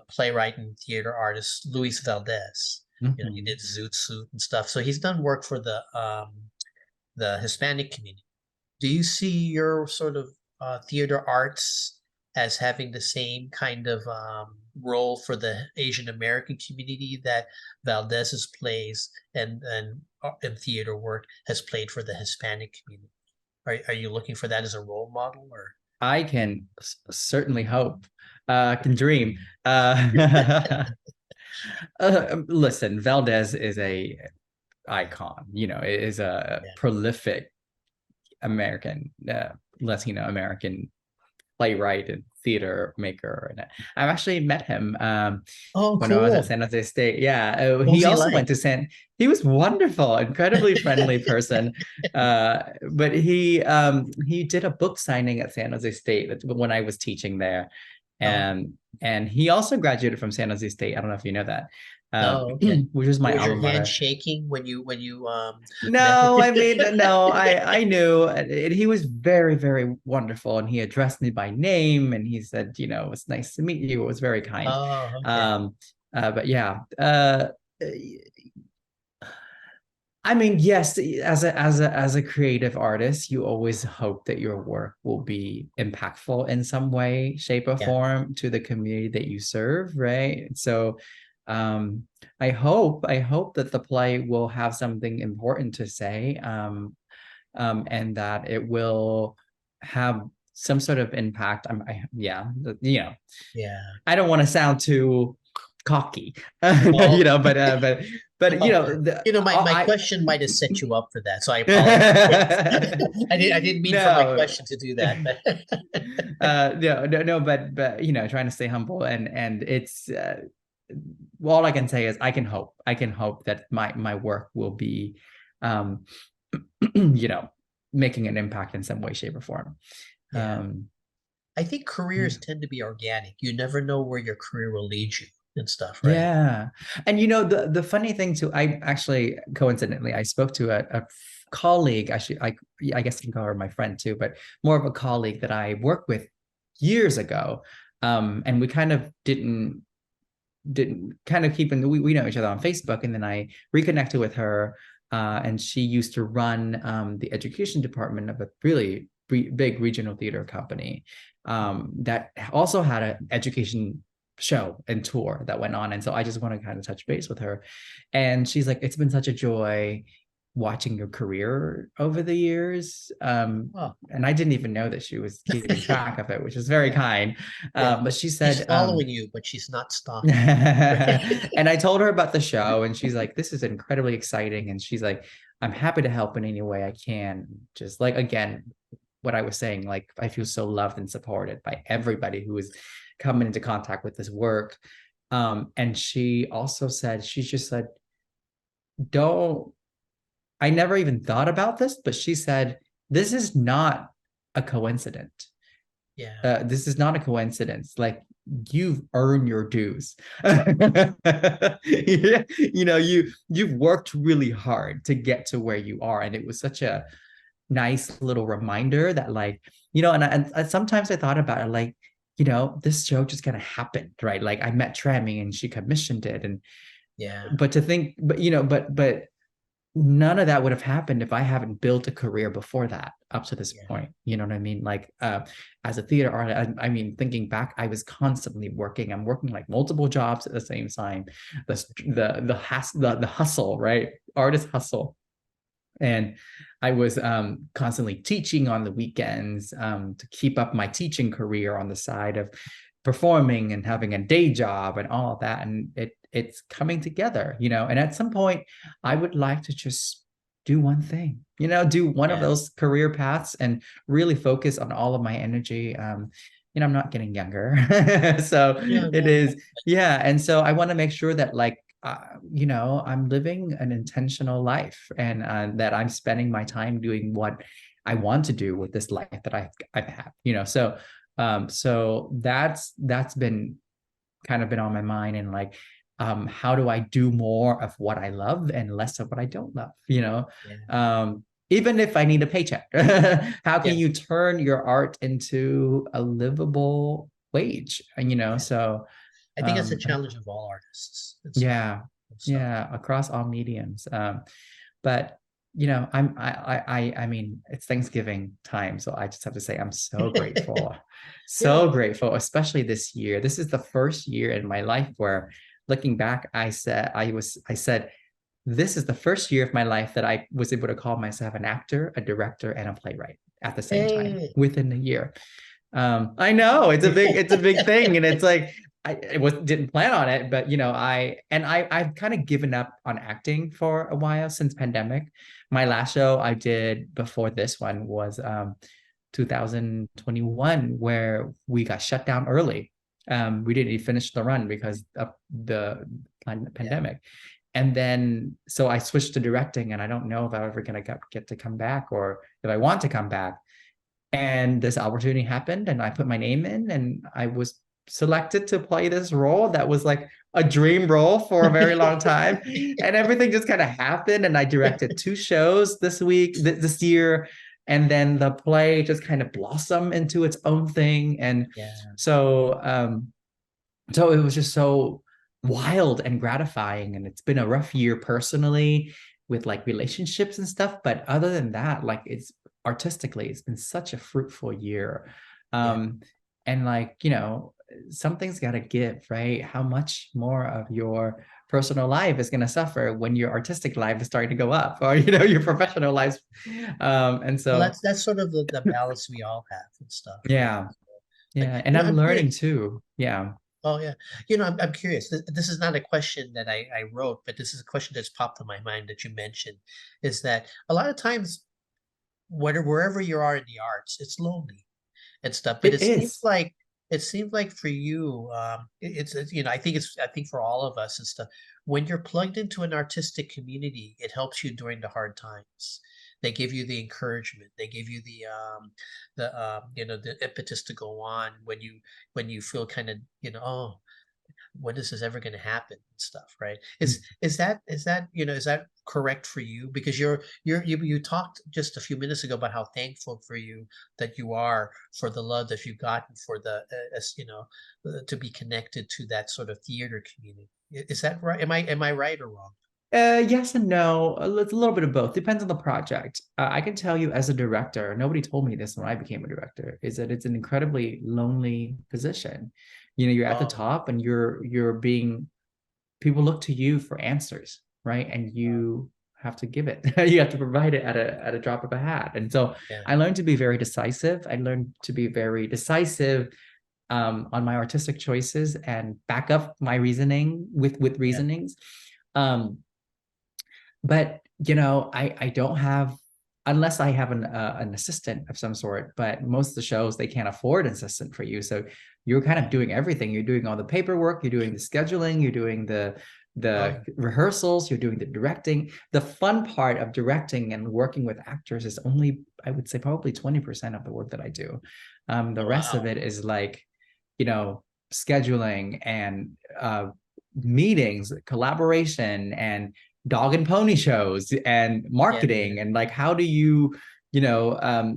playwright and theater artist, Luis Valdez. He Mhm. did Zoot Suit and stuff. So he's done work for the Hispanic community. Do you see your sort of theater arts as having the same kind of role for the Asian American community that Valdez's plays and theater work has played for the Hispanic community? Are you looking for that as a role model or? I can certainly hope, can dream. Listen, Valdez is a icon, is a Yeah. prolific American, Latino American playwright and theater maker. And I've actually met him Oh, when I was at cool. San Jose State. Yeah, What was he he also like? went to San. He was wonderful, incredibly friendly person. But he did a book signing at San Jose State when I was teaching there, Oh, and he also graduated from San Jose State. I don't know if you know that, oh, okay. which is my Was alma your hand mater. shaking when you met? No, I mean, no, I knew he was very, very wonderful, and he addressed me by name, and he said, it's nice to meet you. It was very kind. Oh, okay. Um, but yeah, I mean, yes, as a creative artist, you always hope that your work will be impactful in some way, shape, or Yeah, form to the community that you serve, right? So, I hope that the play will have something important to say, and that it will have some sort of impact. Yeah, yeah. I don't want to sound too cocky, Oh, but oh. My I, question might have set you up for that, so I apologize. I didn't mean for my no, question to do that, but no, but trying to stay humble, and it's well, all I can say is I can hope that my work will be, um, you know, making an impact in some way, shape, or form. yeah. Um, I think careers tend to be organic. You never know where your career will lead you and stuff, right? Yeah. And the funny thing too, I actually coincidentally I spoke to a colleague, actually, I guess you can call her my friend too, but more of a colleague that I worked with years ago. And we kind of didn't kind of keep in, we know each other on Facebook, and then I reconnected with her, and she used to run the education department of a really big regional theater company, that also had an education show and tour that went on. And so I just want to kind of touch base with her. And she's like, it's been such a joy watching your career over the years. Oh, And I didn't even know that she was keeping track of it, which is very yeah, kind. yeah. But she She's said, following you, but she's not stalking you. and I told her about the show, and she's like, this is incredibly exciting. And she's like, I'm happy to help in any way I can. Just like, again, what I was saying, like, I feel so loved and supported by everybody who is coming into contact with this work. And she also said, she just said, don't, I never even thought about this, but she said, this is not a coincidence. Yeah, This is not a coincidence. Like, you've earned your dues. Yeah, you've worked really hard to get to where you are, and it was such a nice little reminder that, like, and sometimes I thought about it, like, this show just kind of happened, right? Like, I met Trami and she commissioned it, and yeah, but to think, but none of that would have happened if I haven't built a career before that up to this yeah, point. You know what I mean? Like, as a theater artist, I mean, thinking back, I was constantly working. I'm working like multiple jobs at the same time. The hustle, right? Artist hustle. And I was constantly teaching on the weekends to keep up my teaching career on the side of performing and having a day job and all of that. And it's coming together, and at some point I would like to just do one thing, do one of yeah. those career paths and really focus on all of my energy. I'm not getting younger. So No, it no, is, yeah. And so I want to make sure that, like, I'm living an intentional life, and that I'm spending my time doing what I want to do with this life that I've had, so that's been kind of been on my mind, and like, how do I do more of what I love and less of what I don't love, yeah, even if I need a paycheck. How yeah, can you turn your art into a livable wage? And yeah. so I think it's a challenge of all artists and stuff. yeah, And so, yeah, across all mediums. But I mean, it's Thanksgiving time, so I just have to say I'm so grateful, yeah, so grateful, especially this year. This is the first year in my life where, looking back, I said, this is the first year of my life that I was able to call myself an actor, a director, and a playwright at the same time hey, within a year. I know it's a big thing, and it's like didn't plan on it, but I've kind of given up on acting for a while since pandemic. My last show I did before this one was 2021, where we got shut down early. We didn't even finish the run because of the yeah, pandemic. And then so I switched to directing, and I don't know if I'm ever gonna get to come back, or if I want to come back. And this opportunity happened, and I put my name in, and I was selected to play this role that was like a dream role for a very long time. And everything just kind of happened, and I directed two shows this year, and then the play just kind of blossomed into its own thing. And yeah, so so it was just so wild and gratifying, and it's been a rough year personally with like relationships and stuff, but other than that, like, it's artistically, it's been such a fruitful year. yeah, um and, like, something's got to give, right? How much more of your personal life is going to suffer when your artistic life is starting to go up, or your professional life. And well, so, that's sort of the balance we all have and stuff, right? yeah, But yeah, and I'm I'm learning curious. too. Yeah. Oh yeah, I'm curious. This is not a question that I wrote, but this is a question that's popped in my mind that you mentioned. Is that a lot of times, wherever you are in the arts, it's lonely and stuff. But It is. it seems like for you, it's I think for all of us and stuff, when you're plugged into an artistic community, it helps you during the hard times. They give you the encouragement. They give you the impetus to go on when you feel kind of, oh, when is this ever going to happen and stuff, right? Is that correct for you? Because you talked just a few minutes ago about how thankful for you that you are for the love that you've gotten for to be connected to that sort of theater community. Is that right? Am I right or wrong? Yes and no. It's a little bit of both. Depends on the project. I can tell you, as a director, nobody told me this when I became a director, is that it's an incredibly lonely position. You're at the Oh, top, and you're being, people look to you for answers, right? And uh, you have to give it. You have to provide it at a drop of a hat. And so Yeah. I learned to be very decisive. I learned to be very decisive on my artistic choices and back up my reasoning with Yeah. reasonings. Um, but you know, I don't have, unless I have an assistant of some sort. But most of the shows, they can't afford an assistant for you, so you're kind of doing everything. You're doing all the paperwork, you're doing the scheduling, you're doing the Oh, rehearsals, you're doing the directing. The fun part of directing and working with actors is only, I would say, probably 20% of the work that I do. The rest of wow. it is like, you know, scheduling and meetings, collaboration, and dog and pony shows and Yeah. marketing. And like, how do you, you know,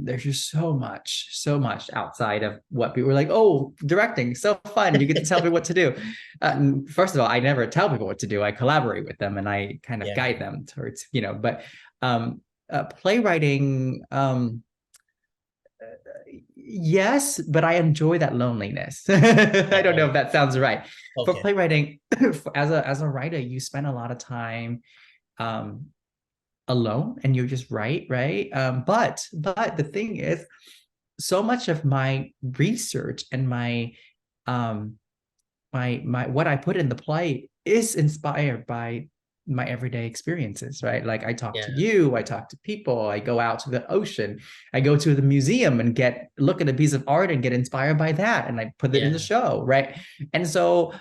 there's just so much outside of what people are like, oh, directing, so fun, you get to tell me what to do. First of all, I never tell people what to do. I collaborate with them and I kind of Yeah. guide them towards, you know. But playwriting, yes, but I enjoy that loneliness. I don't know Oh, if that sounds right. For okay. playwriting, as a writer, you spend a lot of time um, alone and you just write, right? But the thing is, so much of my research and um, my what I put in the play is inspired by my everyday experiences, right? Like I talk to Yeah. you, I talk to people, I go out to the ocean, I go to the museum and look at a piece of art and get inspired by that, and I put it in the Yeah. show, right? And so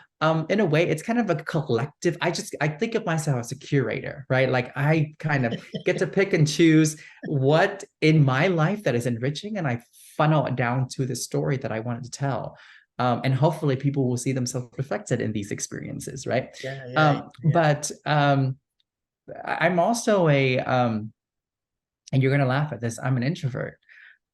in a way, it's kind of a collective. I think of myself as a curator, right? Like I kind of get to pick and choose what in my life that is enriching, and I funnel it down to the story that I wanted to tell. And hopefully people will see themselves reflected in these experiences, right? Yeah. Yeah. Yeah. But I'm also and you're gonna laugh at this, I'm an introvert.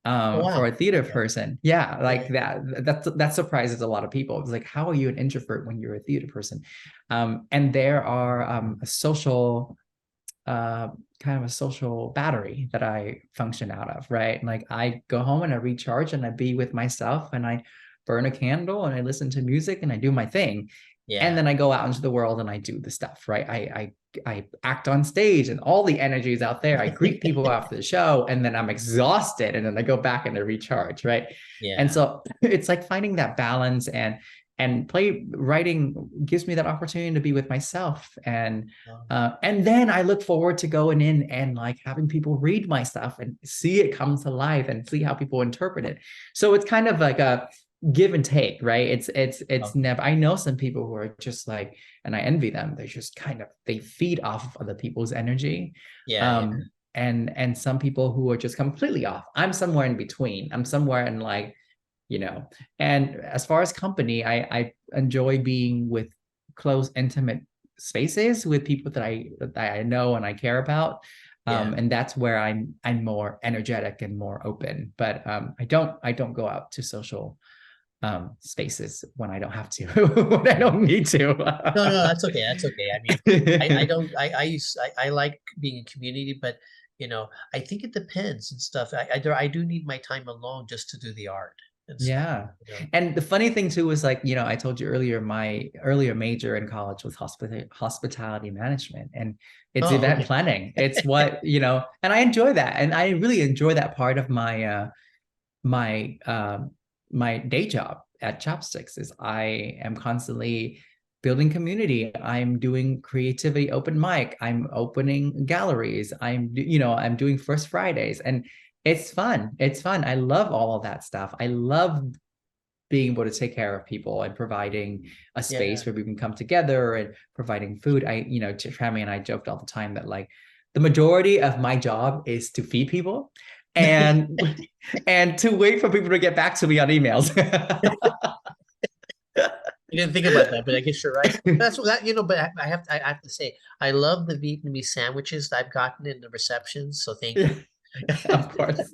Oh, For wow. a theater Okay. person, yeah, like Yeah. that surprises a lot of people. It's like, how are you an introvert when you're a theater person? And there are a social uh kind of a social battery that I function out of, right? Like I go home and I recharge and I be with myself and I burn a candle and I listen to music and I do my thing. And Yeah. then I go out into the world and I do the stuff, right? I act on stage and all the energy is out there. I greet people after the show and then I'm exhausted and then I go back and I recharge, right? And Yeah. so it's like finding that balance, and play writing gives me that opportunity to be with myself. And then I look forward to going in and like having people read my stuff and see it come to life and see how people interpret it. So it's kind of like a give and take, right? It's Okay. never. I know some people who are just like, and I envy them. They just kind of they feed off of other people's energy. Yeah. Yeah. And some people who are just completely off. I'm somewhere in between. I'm somewhere in like, you know. And as far as company, I enjoy being with close, intimate spaces with people that I know and I care about. Yeah. And that's where I'm more energetic and more open. But I don't go out to social spaces when I don't have to, when I Yeah. don't need No, no, to. that's okay. That's okay. I mean, I don't, I like being in community, but I think it depends and stuff. I do need my time alone just to do the art and stuff, Yeah. you know. And the funny thing too is like, you know, I told you earlier, my earlier major in college was hospitality management, and it's Oh, event okay. planning. It's what, you know, and I enjoy that. And I really enjoy that part of my my day job at Chopsticks is I am constantly building community. I'm doing creativity open mic. I'm opening galleries. I'm doing First Fridays, and it's fun. It's fun. I love all of that stuff. I love being able to take care of people and providing a Yeah. space where we can come together and providing food. Tammy and I joked all the time that like the majority of my job is to feed people and and to wait for people to get back to me on emails. I didn't think about that, but I guess you're right. That's what but I have to say, I love the Vietnamese sandwiches I've gotten in the receptions, so thank you. Of course.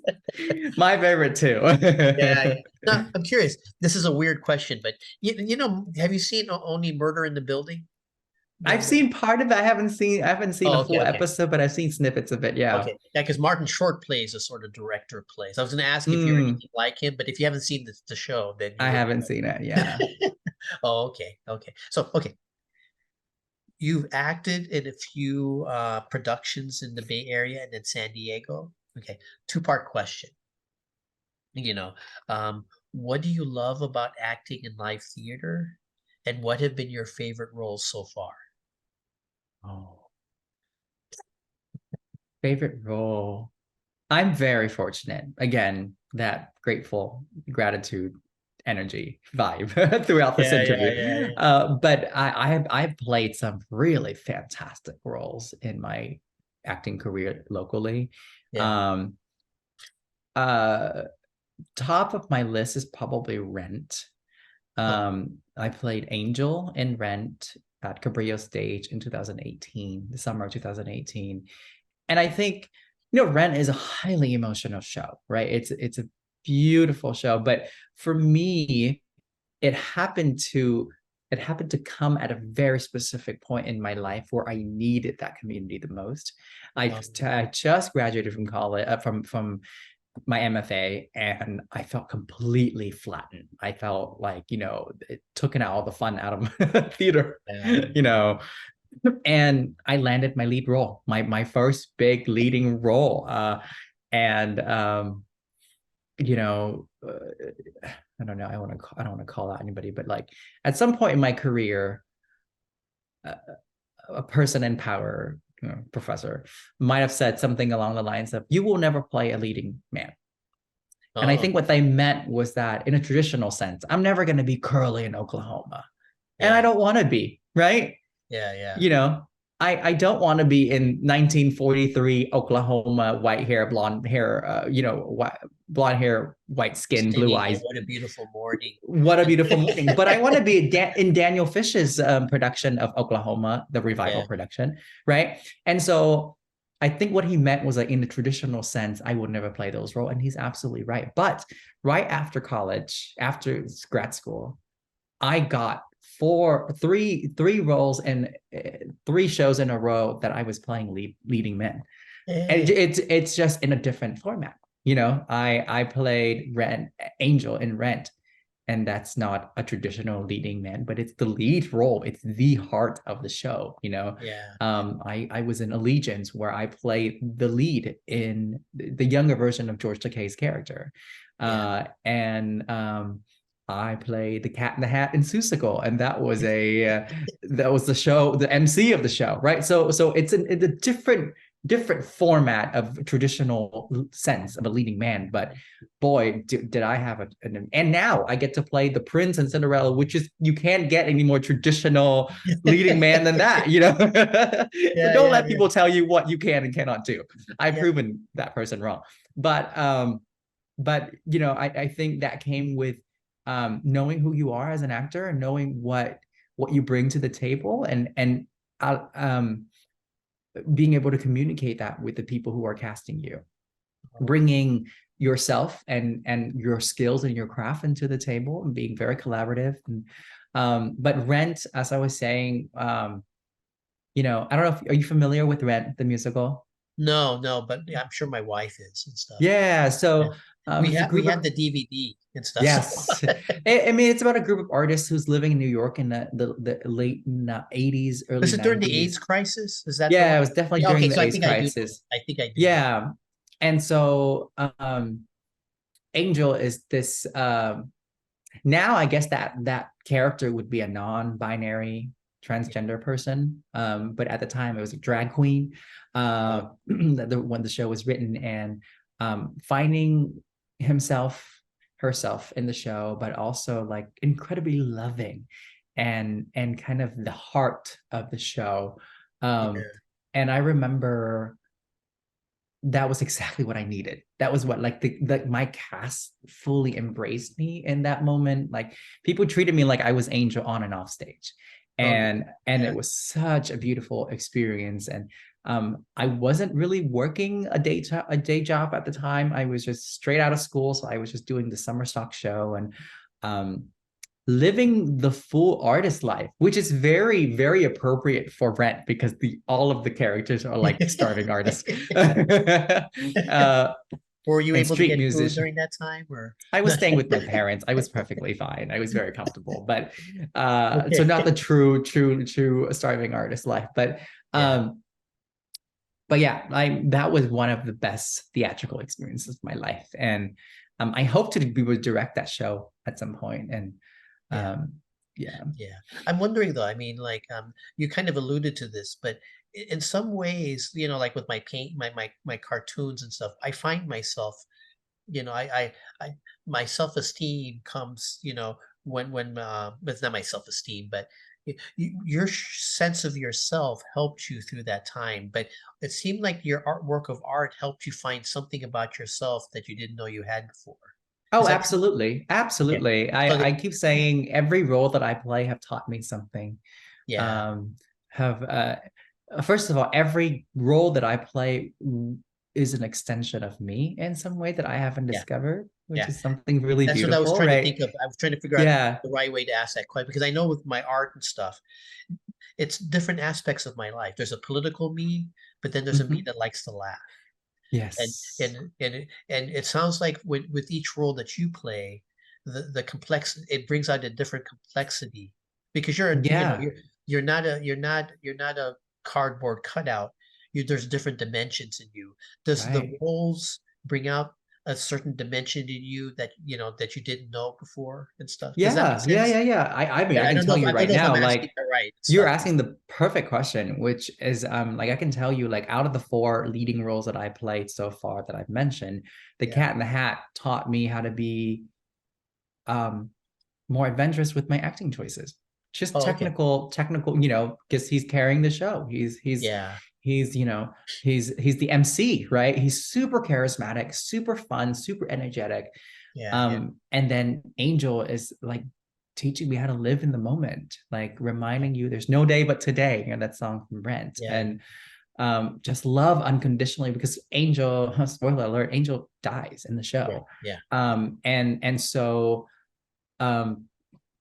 My favorite too. Yeah, yeah. Now, I'm curious. This is a weird question, but have you seen Only Murder in the Building? I've The seen part of it. I haven't seen a Oh, okay, full okay, episode, but I've seen snippets of it. Yeah. okay. Yeah, because Martin Short plays a sort of director plays. I was going to ask if you're Mm, anything like him, but if you haven't seen the show, then you I wouldn't haven't seen it. Yeah. know. Oh, okay, okay. So, okay. you've acted in a few productions in the Bay Area and in San Diego. Okay, two-part question. You know, what do you love about acting in live theater? And what have been your favorite roles so far? Oh, favorite role. I'm very fortunate. Again, that grateful gratitude energy vibe throughout this Yeah, yeah, interview. yeah, But I've played some really fantastic roles in my acting career locally. yeah. Um, uh, Top of my list is probably Rent. Oh, I played Angel in Rent at Cabrillo Stage in 2018, the summer of 2018. And I think, Rent is a highly emotional show, right? It's a beautiful show. But for me, it happened to it happened to come at a very specific point in my life where I needed that community the most. I just graduated from college, from my MFA, and I felt completely flattened. I felt like, it took all the fun out of theater, yeah. and I landed my lead role, my first big leading role. And you know, I don't know. I don't want to call out anybody, but like at some point in my career, uh, a person in power, professor, might have said something along the lines of, "You will never play a leading man." And I Oh, think what they meant was that in a traditional sense, I'm never going to be Curly in Oklahoma. And I yeah, don't want to be, right? yeah, yeah. You know, I don't want to be in 1943 Oklahoma, white hair, blonde hair, blonde hair, white skin, blue Singing, oh, eyes. what a beautiful morning. What a beautiful morning. But I want to be in Daniel Fish's production of Oklahoma, the revival Yeah, production, right? And so I think what he meant was like in the traditional sense, I would never play those roles. And he's absolutely right. But right after college, after grad school, I got three roles and three shows in a row that I was playing leading men, and hey, it's just in a different format. I played Angel in Rent, and that's not a traditional leading man, but it's the lead role. It's the heart of the show. yeah, I was in Allegiance, where I played the lead in the younger version of George Takei's character, yeah. and I played the Cat in the Hat in Seussical, and that was the show, the MC of the show, right? So it's a different format of traditional sense of a leading man, but boy, did I have and now I get to play the prince and Cinderella, which is, you can't get any more traditional leading man than that. So Yeah, don't yeah, let yeah, people tell you what you can and cannot do. I've yeah, proven that person wrong. But I think that came with knowing who you are as an actor, and knowing what you bring to the table, and being able to communicate that with the people who are casting you, bringing yourself and your skills and your craft into the table, and being very collaborative. But Rent, as I was saying, I don't know if, are you familiar with Rent the musical? No, no, but yeah, I'm sure my wife is and stuff. Yeah, Yeah. so it's a We group have of, the DVD and stuff. So yes. I mean, it's about a group of artists who's living in New York in the late 80s, early was it during the 90s. AIDS crisis? Is that the Yeah, one? it was definitely Yeah, during okay, the so I AIDS think I do know. crisis. I think I do know. Yeah. And so Angel is this now I guess that character would be a non-binary transgender person. But at the time it was a drag queen. When the show was written, and finding herself in the show, but also like incredibly loving, and kind of the heart of the show. Um, Yeah, and I remember that was exactly what I needed. That was what, like, my cast fully embraced me in that moment. Like, people treated me like I was Angel on and off stage. totally. And Yeah, it was such a beautiful experience. And I wasn't really working a day job at the time. I was just straight out of school. So I was just doing the summer stock show, and um living the full artist life, which is very, very appropriate for Rent, because the all of the characters are like starving artists. uh, Were you and able to street get food musician. during that time or? I was staying with my parents. I was perfectly fine. I was very comfortable. But so Okay. not the true starving artist life. Yeah. Um, but yeah, I that was one of the best theatrical experiences of my life. And I hope to be able to direct that show at some point. And Yeah. um, yeah. Yeah. I'm wondering though, I mean, like, you kind of alluded to this, but in some ways, like with my paint, my cartoons and stuff, I find myself, you know, I my self-esteem comes, it's not my self-esteem, but your sense of yourself helped you through that time. But it seemed like your work of art helped you find something about yourself that you didn't know you had before. Is Oh, that true? absolutely. Okay. Absolutely. So I keep saying every role that I play have taught me something. yeah. Um, have First of all, every role that I play is an extension of me in some way that I haven't Yeah. discovered, which Yeah. is something really That's what I was beautiful, trying to right? think of. I was trying to figure out Yeah. the right way to ask that question because I know with my art and stuff, it's different aspects of my life. There's a political me, but then there's a me Mhm. that likes to laugh. And Yes. it sounds like with each role that you play, the complex it brings out a different complexity because Yeah. you're not a cardboard cutout. There's different dimensions in you. Does the Right. roles bring out a certain dimension in you that you didn't know before and stuff? Does that make Yeah. Yeah. sense? Yeah. Yeah. I mean, Yeah, I can tell you I don't right know if I'm now, asking like that right and you're stuff. asking the perfect question, which is like I can tell you, like out of the four leading roles that I played so far that I've mentioned, the Yeah. Cat in the Hat taught me how to be um more adventurous with my acting choices. Just Oh, okay. technical, because he's carrying the show. Yeah. He's, he's the MC, right? He's super charismatic, super fun, super energetic. Yeah. Yeah. And then Angel is like teaching me how to live in the moment, like Yeah. reminding you there's no day but today, that song from Rent. Yeah. And just love unconditionally because Angel, spoiler alert, Angel dies in the Right. show. Yeah. And so um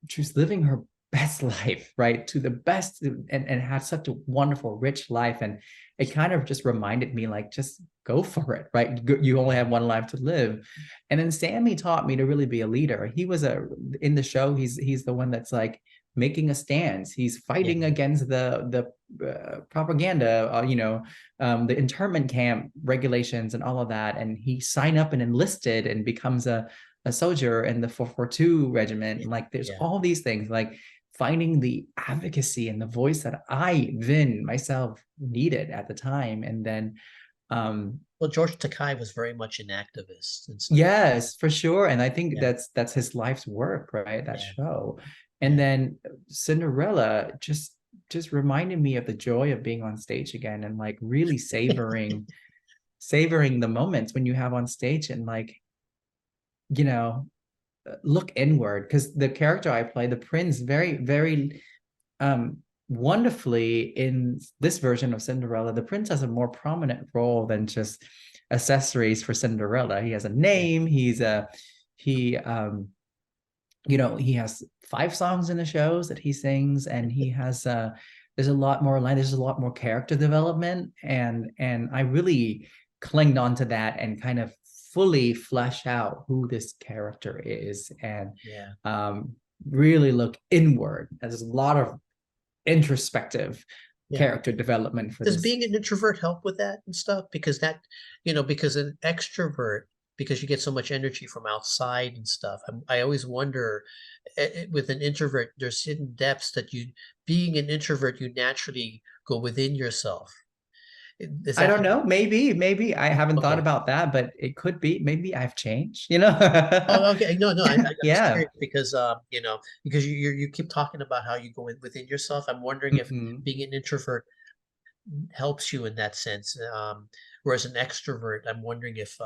she's living her best life, right? To the best and had such a wonderful, rich life. And it kind of just reminded me, like, just go for it, right? You only Yeah. have one life to live. And then Sammy taught me to really be a leader. He was in the show, he's the one that's like making a stance. He's Yeah. fighting against the propaganda, the internment camp regulations and all of that. And he signed up and enlisted and becomes a soldier in the 442 regiment. Yeah. And like there's Yeah. all these things, like finding the advocacy and the voice that Vin myself needed at the time. And then Well, George Takei was very much an activist and stuff. yes, for sure. And I think Yeah. that's his life's work, right? That Yeah. show. And Yeah. then Cinderella just reminded me of the joy of being on stage again and like really savoring the moments when you have on stage and like, you know, look inward because the character I play, the prince, very, very wonderfully in this version of Cinderella, the prince has a more prominent role than just accessories for Cinderella. He has a Yeah. name. He he has 5 songs in the shows that he sings, and he has there's a lot more line, there's a lot more character development, and I really clinged onto that and kind of fully flesh out who this character is and Yeah. um really look inward. There's a lot of introspective Yeah. character development for Does this. being an introvert help with that and stuff? Because an extrovert, because you get so much energy from outside and stuff. I always wonder, with an introvert, there's hidden depths being an introvert, you naturally go within yourself. Is I that don't how? know. Maybe I haven't thought Okay. about that, but it could be. Maybe I've changed. Oh, okay. No, no. I'm just Yeah. curious because because you keep talking about how you go within yourself. I'm wondering if Mhm. being an introvert helps you in that sense. Whereas an extrovert, I'm wondering if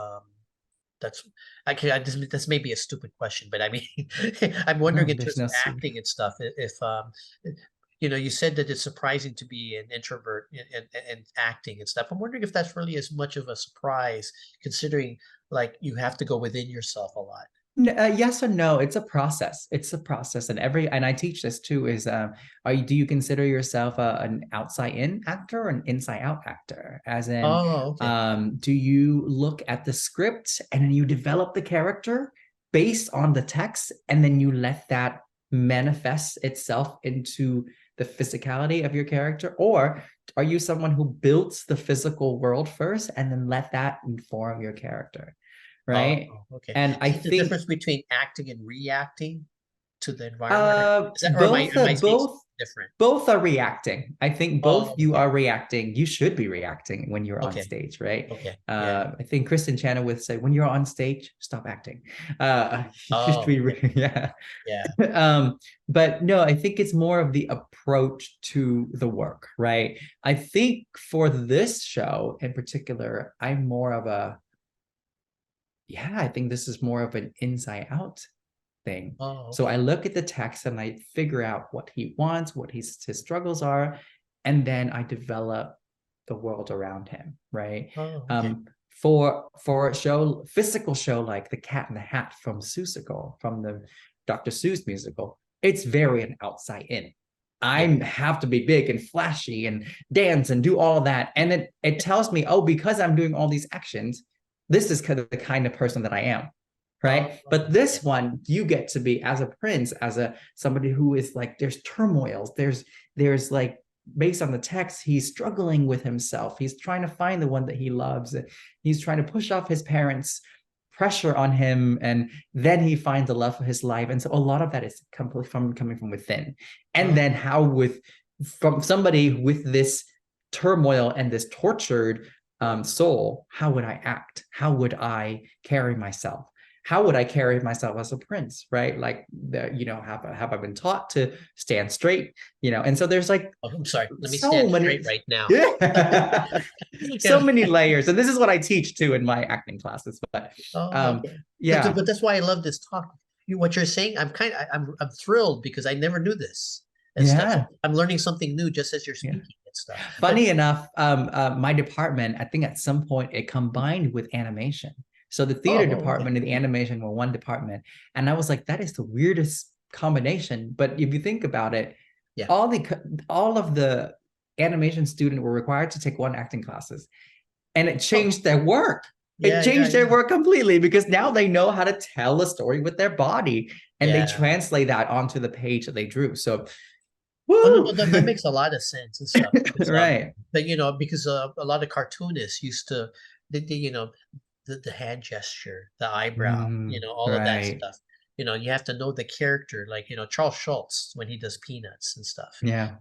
that's this may be a stupid question, but I mean, I'm wondering No, in there's terms of no suit. acting and stuff, if you said that it's surprising to be an introvert and acting and stuff. I'm wondering if that's really as much of a surprise, considering like you have to go within yourself a lot. Yes or no? It's a process. It's a process, and I teach this too. Is do you consider yourself an outside in actor or an inside out actor? As in, Oh, okay. do you look at the script and then you develop the character based on the text, and then you let that manifest itself into the physicality of your character, or are you someone who builds the physical world first and then let that inform your character? Oh, Right. okay. And I Is it the think difference between acting and reacting to the environment? Or is that, or both am I saying both something different? both are reacting. I think both Oh, you okay. are reacting. You should be reacting when you're on Okay. stage, right? Okay. Yeah. I think Kristen Chenoweth would say, when you're on stage, stop acting. You should Oh, be, okay. yeah. Yeah. But no, I think it's more of the approach to the work, right? I think for this show in particular, I'm more of a, yeah, I think this is more of an inside out thing. Oh, So I okay. look at the text and I figure out what he wants, what his struggles are, and then I develop the world around him, right? Oh, okay. For a show, physical show like The Cat in the Hat from Seussical, from the Dr. Seuss musical, it's very an outside in. I Yeah. have to be big and flashy and dance and do all of that. And it tells me, oh, because I'm doing all these actions, this is kind of the kind of person that I am, Oh, right? But okay. this one, you get to be as a prince, as a somebody who is like, there's turmoils, there's like, based on the text, he's struggling with himself. He's trying to find the one that he loves. He's trying to push off his parents' pressure on him, and then he finds the love of his life. And so a lot of that is completely from coming from within. And then Oh, how with from somebody with this turmoil and this tortured soul, how would I act? How would I carry myself? How would I carry myself as a prince, right? Like, have I been taught to stand straight, and so there's like oh, I'm sorry. Let me so stand many, straight right now. yeah, so Yeah. many layers, and this is what I teach too in my acting classes. But Oh, okay. yeah, But that's why I love this talk. What you're saying, I'm thrilled because I never knew this and stuff. So yeah, I'm learning something new just as you're yeah. speaking and stuff. But Funny enough, my department, I think at some point it combined with animation. So the theater oh, okay. department and the animation were one department. And I was like, that is the weirdest combination. But if you think about it, Yeah. all of the animation student were required to take one acting classes. And it Oh, changed their work. It yeah, yeah, changed their yeah. work completely because now they know how to tell a story with their body, and they Yeah. translate that onto the page that they drew. So, Oh no, woo! that makes a lot of sense and stuff. Because Right. but because a lot of cartoonists used to the hand gesture, the eyebrow, all of that Right. stuff. You have to know the character, like Charles Schultz when he does Peanuts and stuff. Yeah.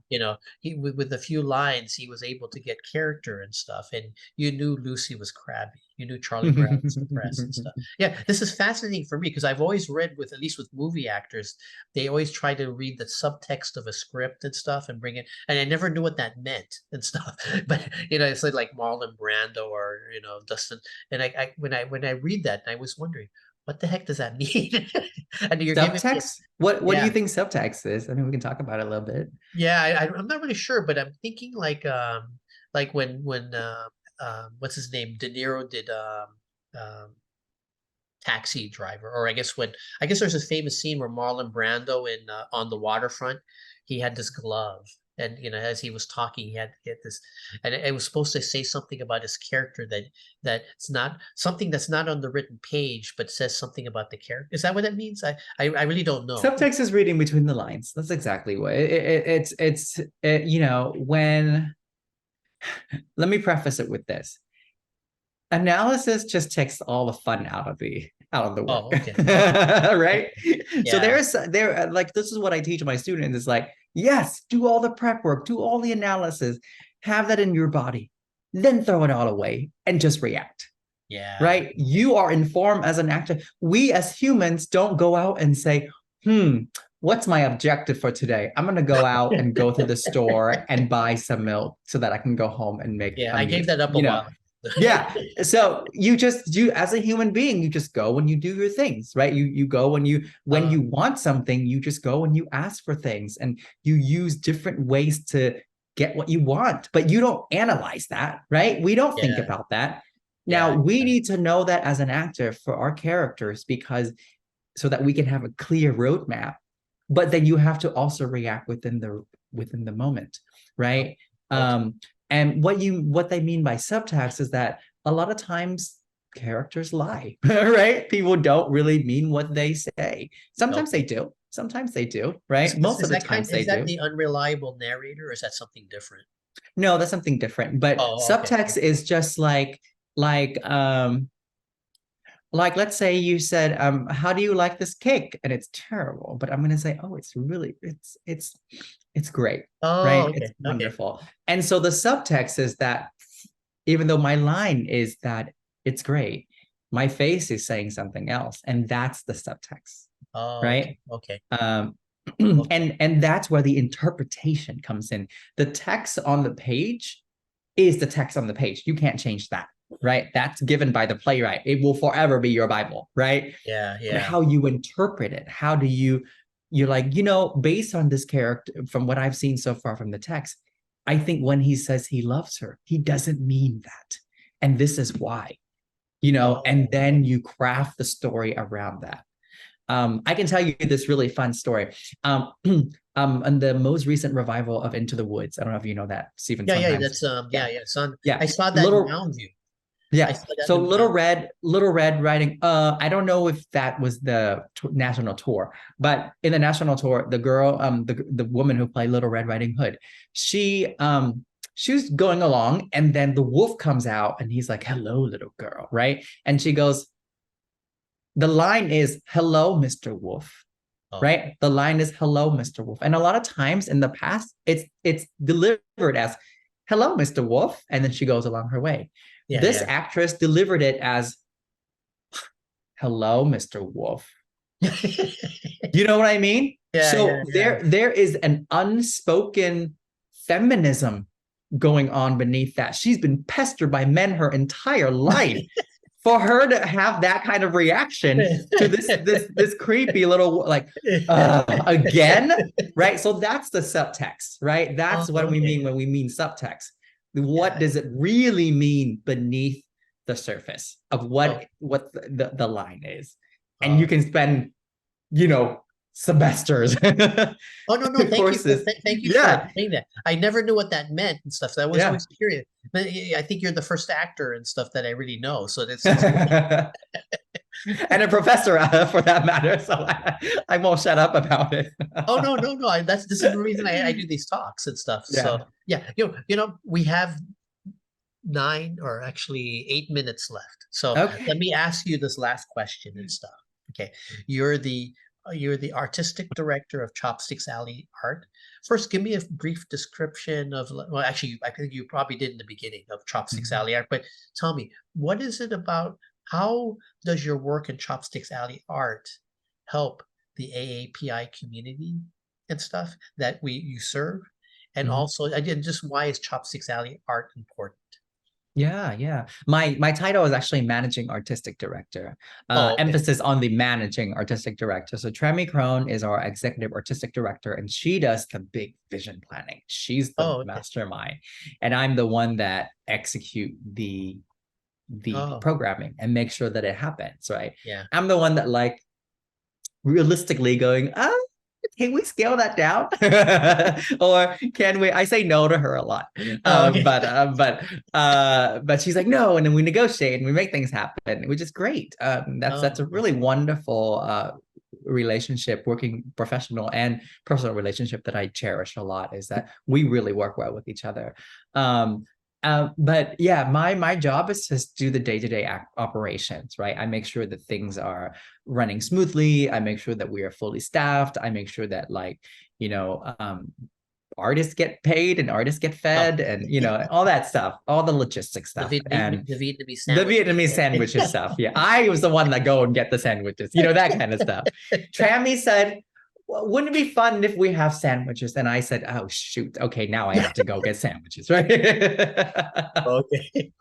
He with a few lines he was able to get character and stuff, and you knew Lucy was crabby, you knew Charlie Brown was depressed and stuff. Yeah, this is fascinating for me because I've always read with at least with movie actors, they always try to read the subtext of a script and stuff and bring it, and I never knew what that meant and stuff. But it's like Marlon Brando or Dustin, and when I read that, I was wondering, what the heck does that mean? And you're giving me, Subtext? What do you yeah, think subtext is? I mean, we can talk about it a little bit. yeah. I'm not really sure, but I'm thinking like when what's his name, De Niro did um, Taxi Driver, or I guess there's a famous scene where Marlon Brando in on the waterfront, he had this glove, and as he was talking, he had to get this, and it was supposed to say something about his character that's not something that's not on the written page, but says something about the character. Is that what it means? I really don't know. Subtext is reading between the lines. That's exactly what when, let me preface it with this. Analysis just takes all the fun out of the work. Oh, okay, okay, Right? So yeah, like, this is what I teach my students, is like, yes, do all the prep work, do all the analysis, have that in your body, then throw it all away and just react. yeah, Right? You are informed as an actor. We as humans don't go out and say, what's my objective for today? I'm going to go out and go to the store and buy some milk so that I can go home and make yeah. a I gave meal. that up a while ago. Yeah. So you as a human being, you just go and you do your things, right? You go when Uh, you want something, you just go and you ask for things, and you use different ways to get what you want, but you don't analyze that, right? We don't think yeah, about that. Now, yeah, we need to know that as an actor for our characters, because so that we can have a clear roadmap. But then you have to also react within the moment, Oh, right? okay. And what they mean by subtext is that a lot of times characters lie, right? People don't really mean what they say. Sometimes they Okay. do. Sometimes they do, Is, right? is, Most is of the that times they is that do. the unreliable narrator, or is that something different? No, that's something different. But Oh, okay. subtext is just like like let's say you said, how do you like this cake? And it's terrible, but I'm gonna say, oh, it's great, Oh, right? It's okay. Okay. wonderful. And so the subtext is that even though my line is that it's great, my face is saying something else, and that's the subtext, Oh, okay. right? Okay. um Okay. and that's where the interpretation comes in. The text on the page is the text on the page. You can't change that, right? That's given by the playwright. It will forever be your Bible, right? Yeah. But Yeah. how you interpret it, how do you're like, based on this character, from what I've seen so far from the text, I think when he says he loves her, he doesn't mean that. And this is why, and Oh, then you craft the story around that. I can tell you this really fun story. On the most recent revival of Into the Woods, I don't know if you know that Stephen yeah. Yeah. Sondheim's. That's Yeah, yeah. Son, yeah. I saw that in Little, Mountain View. I yeah. saw that So in Mountain. Little Red Riding. I don't know if that was the national tour, but in the national tour, the girl, the woman who played Little Red Riding Hood, she was going along, and then the wolf comes out, and he's like, "Hello, little girl," right? And she goes, the line is, "Hello, Mr. Wolf." Oh, Right? The line is, "Hello, Mr. Wolf." And a lot of times in the past, it's delivered as, "Hello, Mr. Wolf," and then she goes along her way. yeah. This Yeah. actress delivered it as, "Hello, Mr. Wolf." You know what I mean? Yeah. So Yeah. Yeah. there is an unspoken feminism going on beneath that. She's been pestered by men her entire life. For her to have that kind of reaction to this creepy little, like, again, right? So that's the subtext, right? Oh, That's what we okay. mean when we mean subtext. What Yeah. does it really mean beneath the surface of Oh, what the line is? And you oh. can spend, you know semesters, Oh, no, no, thank you for courses. thank you for Yeah, explaining that. I never knew what that meant and stuff. So I was yeah. always curious. But I think you're the first actor and stuff that I really know. So it's And a professor, for that matter. So I won't shut up about it. oh, no, no, no. This is the reason I do these talks and stuff. So Yeah. yeah, we have 9 or actually 8 minutes left. So let Okay. me ask you this last question and stuff. Okay. You're the you're the artistic director of Chopsticks Alley Art. First, give me a brief description of, well, actually, I think you probably did in the beginning of Chopsticks Mhm. Alley Art, but tell me, what is it about? How does your work in Chopsticks Alley Art help the AAPI community and stuff that you serve? And Mhm. also, I did just why is Chopsticks Alley Art important? Yeah, yeah. My title is actually managing artistic director. Oh, okay. Emphasis on the managing artistic director. So Tremi Crone is our executive artistic director, and she does the big vision planning. She's the Oh, okay. mastermind, and I'm the one that execute the Oh, programming and make sure that it happens. Right. yeah. I'm the one that, like, realistically going, can we scale that down? Or can we? I say no to her a lot. Oh, okay. But she's like, no, and then we negotiate and we make things happen, which is great. That's Oh, a okay. really wonderful relationship, working professional and personal relationship that I cherish a lot, is that we really work well with each other. Um, but yeah, my job is to do the day-to-day operations, right? I make sure that things are running smoothly. I make sure that we are fully staffed. I make sure that, like, you know, artists get paid and artists get Oh, fed, and all that stuff, all the logistics stuff, and The Vietnamese the sandwiches, Vietnamese sandwiches right? stuff. Yeah, I was the one that go and get the sandwiches, that kind of stuff. Trammy said, well, wouldn't it be fun if we have sandwiches? And I said, oh shoot, okay, now I have to go get sandwiches, right? Okay.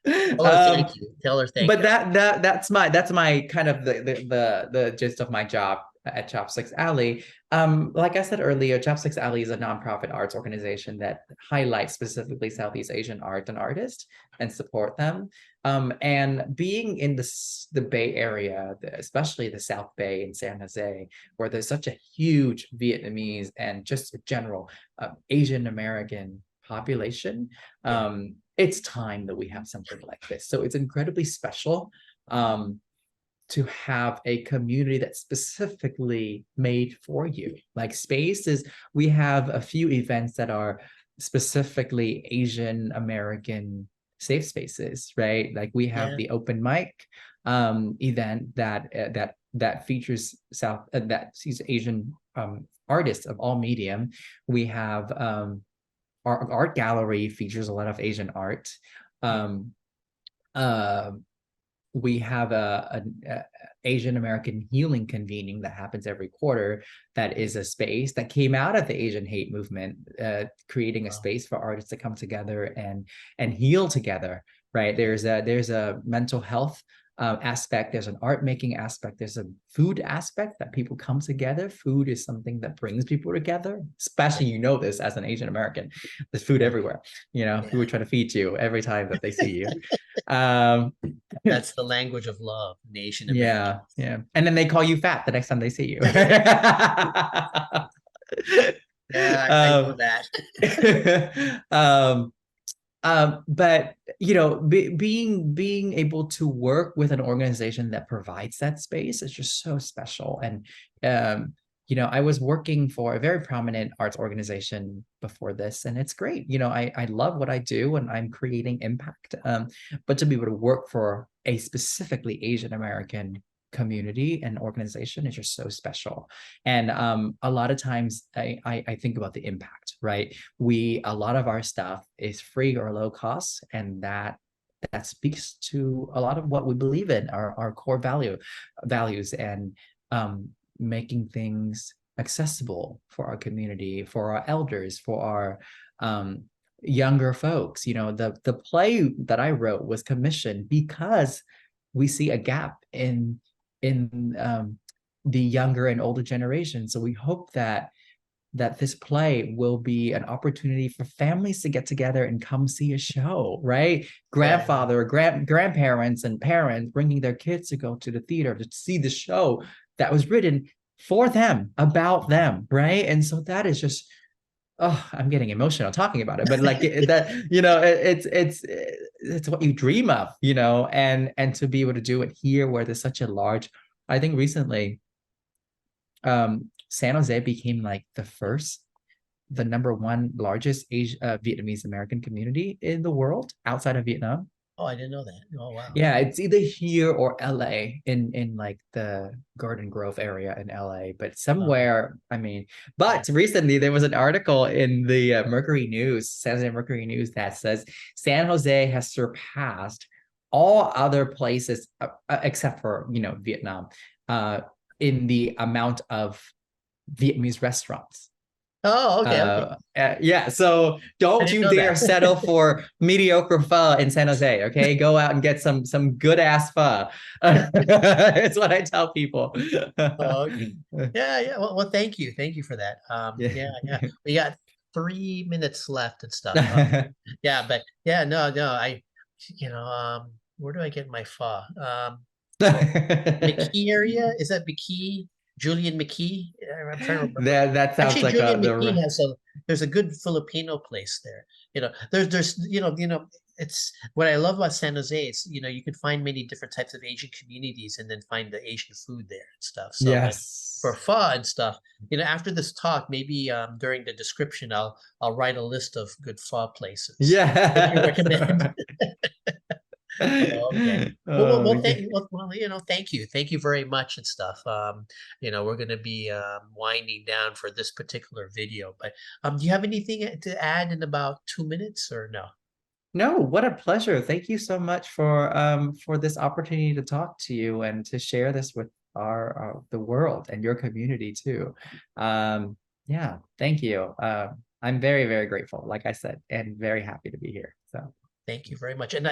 Tell her um, thank you. Tell her thank but you. that's my kind of the gist of my job. at Chopsticks Alley. Like I said earlier, Chopsticks Alley is a nonprofit arts organization that highlights specifically Southeast Asian art and artists and support them. And being in the Bay Area, especially the South Bay in San Jose, where there's such a huge Vietnamese and just a general Asian American population, Yeah. it's time that we have something like this. So it's incredibly special. To have a community that's specifically made for you. Like spaces, we have a few events that are specifically Asian American safe spaces, right? Like we have Yeah. the open mic event that features that sees Asian artists of all medium. We have our art gallery features a lot of Asian art. Yeah. Um, uh, we have a Asian American healing convening that happens every quarter. That is a space that came out of the Asian hate movement, creating a Wow. space for artists to come together and heal together. Right? There's a mental health aspect. There's an art making aspect. There's a food aspect that people come together. Food is something that brings people together. Yeah. Especially, you know this as an Asian American. There's food Yeah. everywhere. You know, Yeah. people try to feed you every time that they see you. Um, That's the language of love, Asian yeah, Americans. yeah. And then they call you fat the next time they see you. Yeah, I know um, that. um, but you know, being able to work with an organization that provides that space is just so special. And you know, I was working for a very prominent arts organization before this, and it's great. You know, I love what I do, and I'm creating impact. But to be able to work for a specifically Asian American community and organization is just so special. And a lot of times I think about the impact, right? A lot of our stuff is free or low cost, and that speaks to a lot of what we believe in, our core values, and making things accessible for our community, for our elders, for our younger folks. You know, the play that I wrote was commissioned because we see a gap in the younger and older generation. So we hope that this play will be an opportunity for families to get together and come see a show, right? Yeah. Grandparents and parents bringing their kids to go to the theater to see the show that was written for them, about them, right? And so that is just, oh, I'm getting emotional talking about it, but like that, you know, it's what you dream of, you know, and to be able to do it here where there's such a large, I think recently San Jose became like the number one largest Vietnamese American community in the world outside of Vietnam. Oh, I didn't know that. Oh, wow. Yeah, it's either here or LA, in like the Garden Grove area in LA, but Oh, somewhere, I mean, yeah. but recently there was an article in the Mercury News, San Jose Mercury News, that says San Jose has surpassed all other places except for, you know, Vietnam, uh, in the amount of Vietnamese restaurants. Oh, okay, okay. Yeah, so I don't didn't you know dare that. settle for mediocre pho in San Jose, okay? Go out and get some good ass pho. It's what I tell people. Oh, okay. Yeah, yeah. Well, thank you. Thank you for that. Yeah, yeah. We got 3 minutes left and stuff. Yeah, but yeah, no, no. Where do I get my pho? McKee area? Is that McKee? Julian McKee? I'm trying to remember. That sounds Actually, like Julian McKee the there's a good Filipino place there. It's what I love about San Jose. It's, you can find many different types of Asian communities and then find the Asian food there and stuff. So like for yes. pho and stuff, after this talk, maybe during the description, I'll write a list of good pho places that you Yes. recommend. Oh, okay. Oh, Thank you. Thank you very much and stuff. We're going to be winding down for this particular video, but do you have anything to add in about 2 minutes or no? no, what a pleasure. Thank you so much for this opportunity to talk to you and to share this with our the world and your community too. Yeah, thank you. I'm very, very grateful, like I said, and very happy to be here. So Thank you very much. And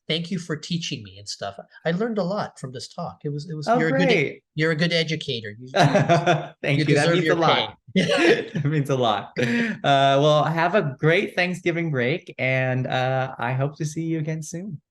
thank you for teaching me and stuff. I learned a lot from this talk. It was Oh, great. you're a good educator. You Thank you. That deserve means a your lot. pay. That means a lot. Well, have a great Thanksgiving break, and I hope to see you again soon.